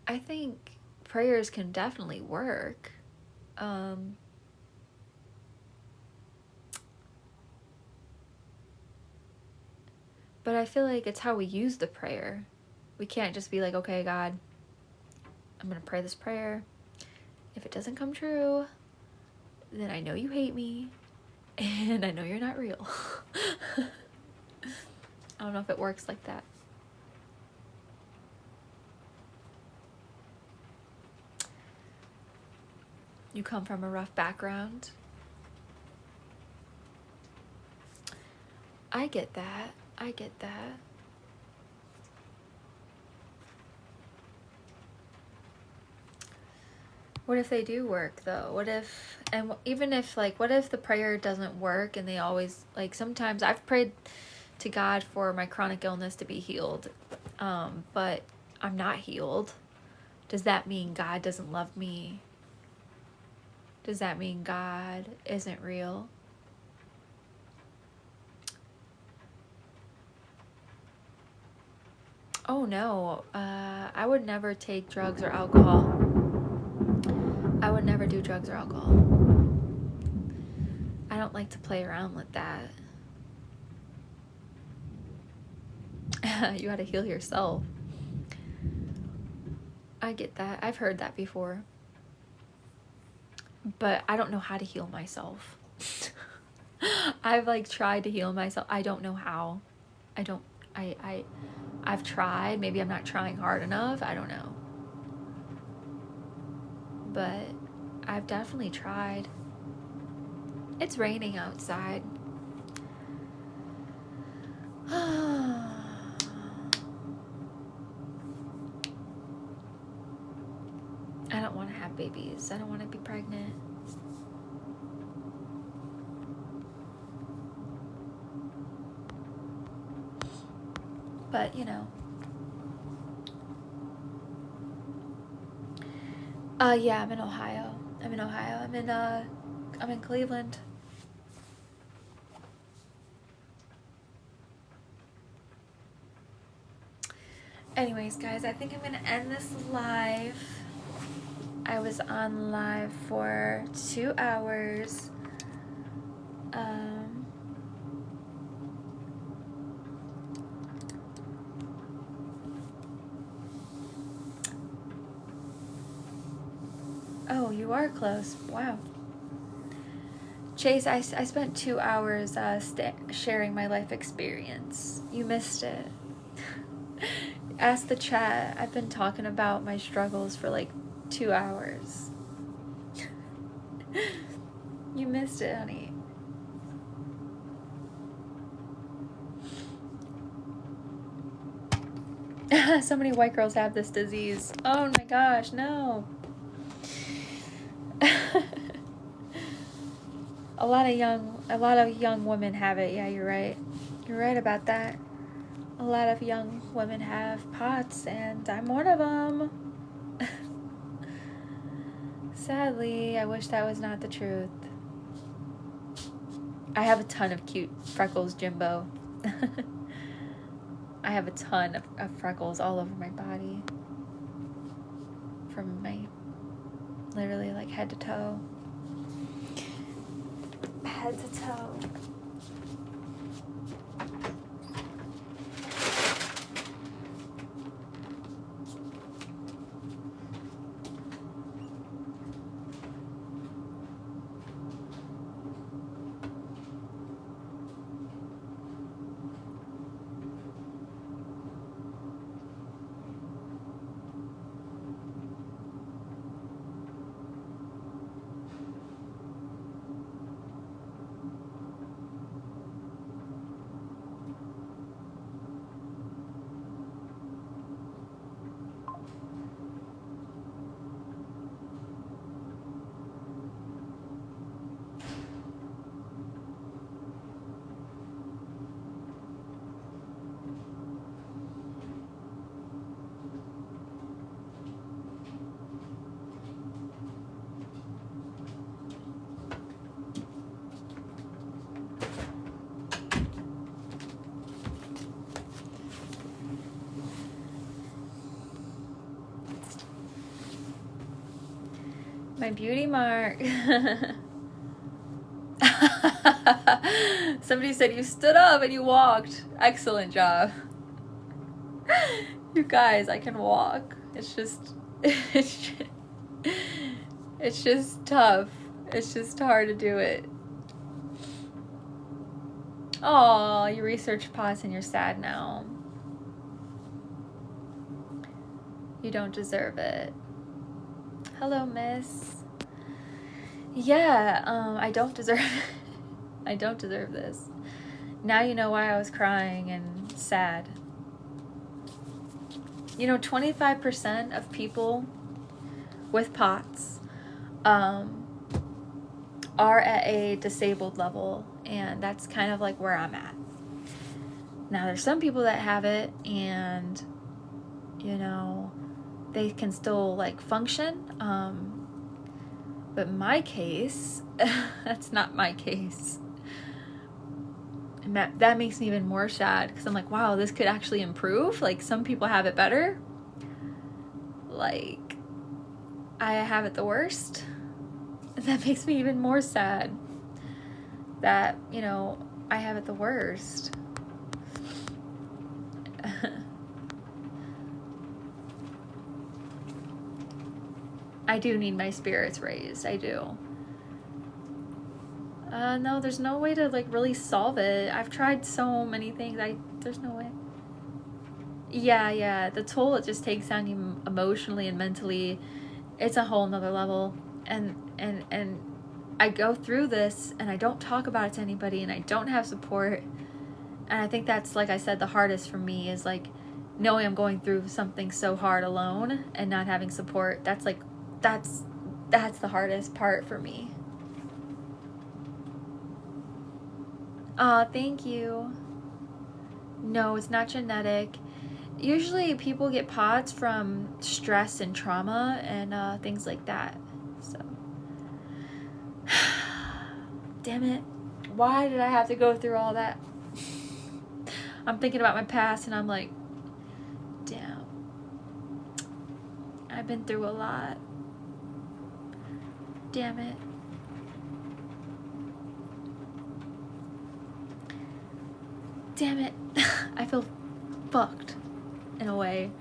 [SPEAKER 3] I think prayers can definitely work. But I feel like it's how we use the prayer. We can't just be like, okay, God, I'm going to pray this prayer. If it doesn't come true, then I know you hate me, and I know you're not real. I don't know if it works like that. You come from a rough background. I get that. What if they do work though? What if the prayer doesn't work and they always, like, sometimes I've prayed to God for my chronic illness to be healed, but I'm not healed. Does that mean God doesn't love me? Does that mean God isn't real? Oh no, I would never take drugs or alcohol. I would never do drugs or alcohol. don't like to play around with that. You gotta heal yourself. I get that. I've heard that before. But I don't know how to heal myself. I've like tried to heal myself. I don't know how. I've tried. Maybe I'm not trying hard enough. I don't know. But I've definitely tried. It's raining outside. I don't want to have babies. I don't want to be pregnant. But, you know. Yeah, I'm in Ohio. I'm in Cleveland. Anyways, guys, I think I'm gonna end this live. I was on live for 2 hours. Oh, you are close. Wow. Chase, I spent 2 hours sharing my life experience. You missed it. Ask the chat. I've been talking about my struggles for like 2 hours. You missed it, honey. So many white girls have this disease. Oh my gosh, no. A lot of young women have it. Yeah, you're right. You're right about that. A lot of young women have POTS, and I'm one of them. Sadly, I wish that was not the truth. I have a ton of cute freckles, Jimbo. I have a ton of freckles all over my body. From my, literally like head to toe. Head to toe. My beauty mark. Somebody said you stood up and you walked. Excellent job. You guys, I can walk. It's just tough. It's just hard to do it. Oh, you researched POTS and you're sad now. You don't deserve it. Hello, miss. Yeah, I don't deserve it. I don't deserve this. Now you know why I was crying and sad. You know, 25% of people with POTS are at a disabled level, and that's kind of like where I'm at. Now, there's some people that have it, and, you know, they can still, like, function, but my case, that's not my case. And that makes me even more sad, because I'm like, wow, this could actually improve. Like, some people have it better. Like, I have it the worst. And that makes me even more sad. that, you know, I have it the worst. I do need my spirits raised. I do. No, there's no way to like really solve it. I've tried so many things. There's no way. Yeah, the toll it just takes on you emotionally and mentally, it's a whole nother level. And I go through this and I don't talk about it to anybody and I don't have support. And I think that's, like I said, the hardest for me is like knowing I'm going through something so hard alone and not having support. That's like, that's the hardest part for me. Thank you. No, it's not genetic. Usually people get POTS from stress and trauma and things like that. So, damn it. Why did I have to go through all that? I'm thinking about my past and I'm like, damn. I've been through a lot. Damn it. Damn it. I feel fucked in a way.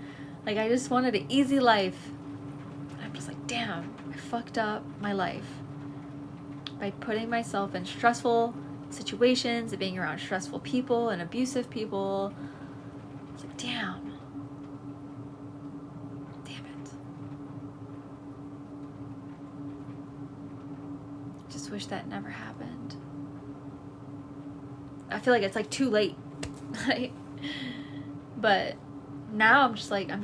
[SPEAKER 3] Like I just wanted an easy life. I'm just like, damn, I fucked up my life by putting myself in stressful situations and being around stressful people and abusive people. It's like, damn. Damn it. Just wish that never happened. I feel like it's like too late. But now I'm just like, I don't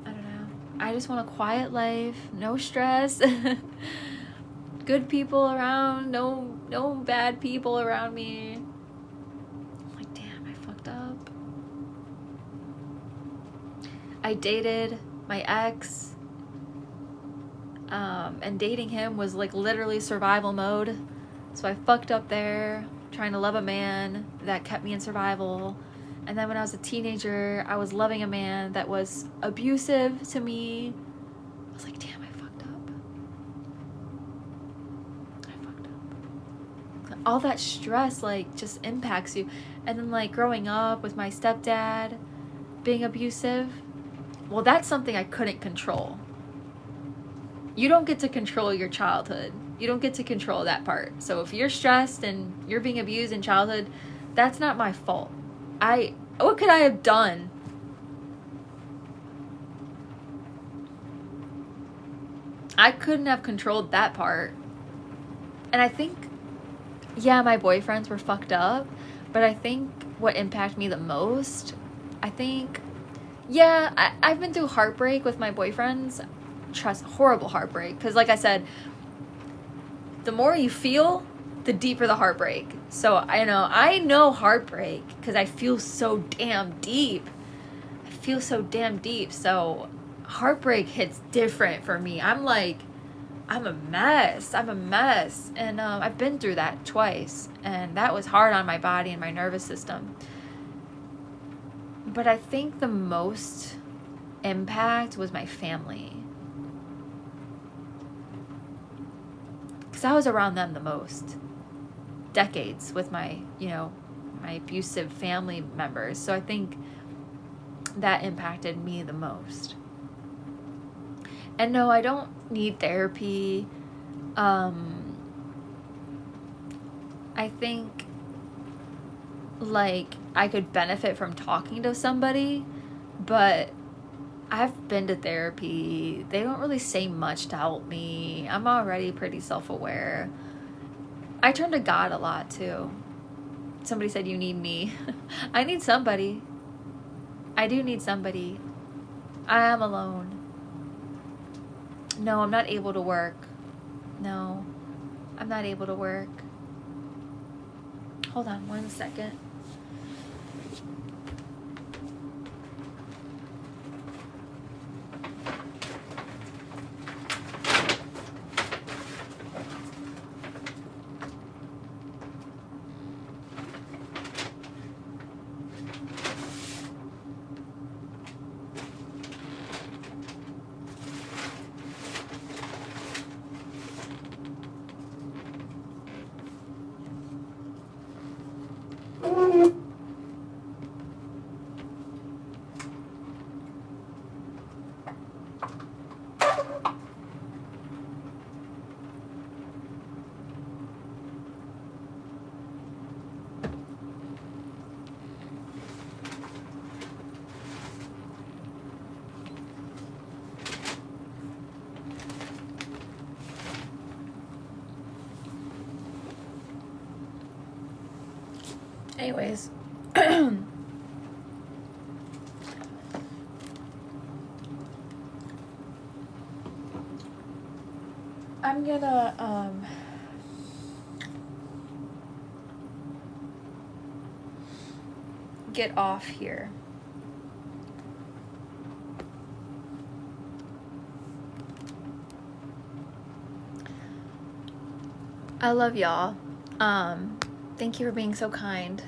[SPEAKER 3] know. I just want a quiet life, no stress, good people around, no bad people around me. I'm like, damn, I fucked up. I dated my ex, and dating him was like literally survival mode. So I fucked up there, trying to love a man that kept me in survival. And then when I was a teenager, I was loving a man that was abusive to me. I was like, damn, I fucked up. I fucked up. All that stress, like, just impacts you. And then, like, growing up with my stepdad being abusive, well, that's something I couldn't control. You don't get to control your childhood. You don't get to control that part. So if you're stressed and you're being abused in childhood, that's not my fault. What could I have done? I couldn't have controlled that part. And I think, yeah, my boyfriends were fucked up, but I think what impacted me the most, I've been through heartbreak with my boyfriends. Horrible heartbreak. Because like I said, the more you feel, the deeper the heartbreak. So I know heartbreak because I feel so damn deep. So heartbreak hits different for me. I'm a mess. And I've been through that twice. And that was hard on my body and my nervous system. But I think the most impact was my family. Because I was around them the most. Decades with my abusive family members. So I think that impacted me the most. And no, I don't need therapy. I think like I could benefit from talking to somebody, but I've been to therapy. They don't really say much to help me. I'm already pretty self-aware. I turn to God a lot too. Somebody said, you need me. I need somebody. I do need somebody. I am alone. No, I'm not able to work. No, I'm not able to work. Hold on 1 second. Anyways. I'm gonna get off here. I love y'all. Thank you for being so kind.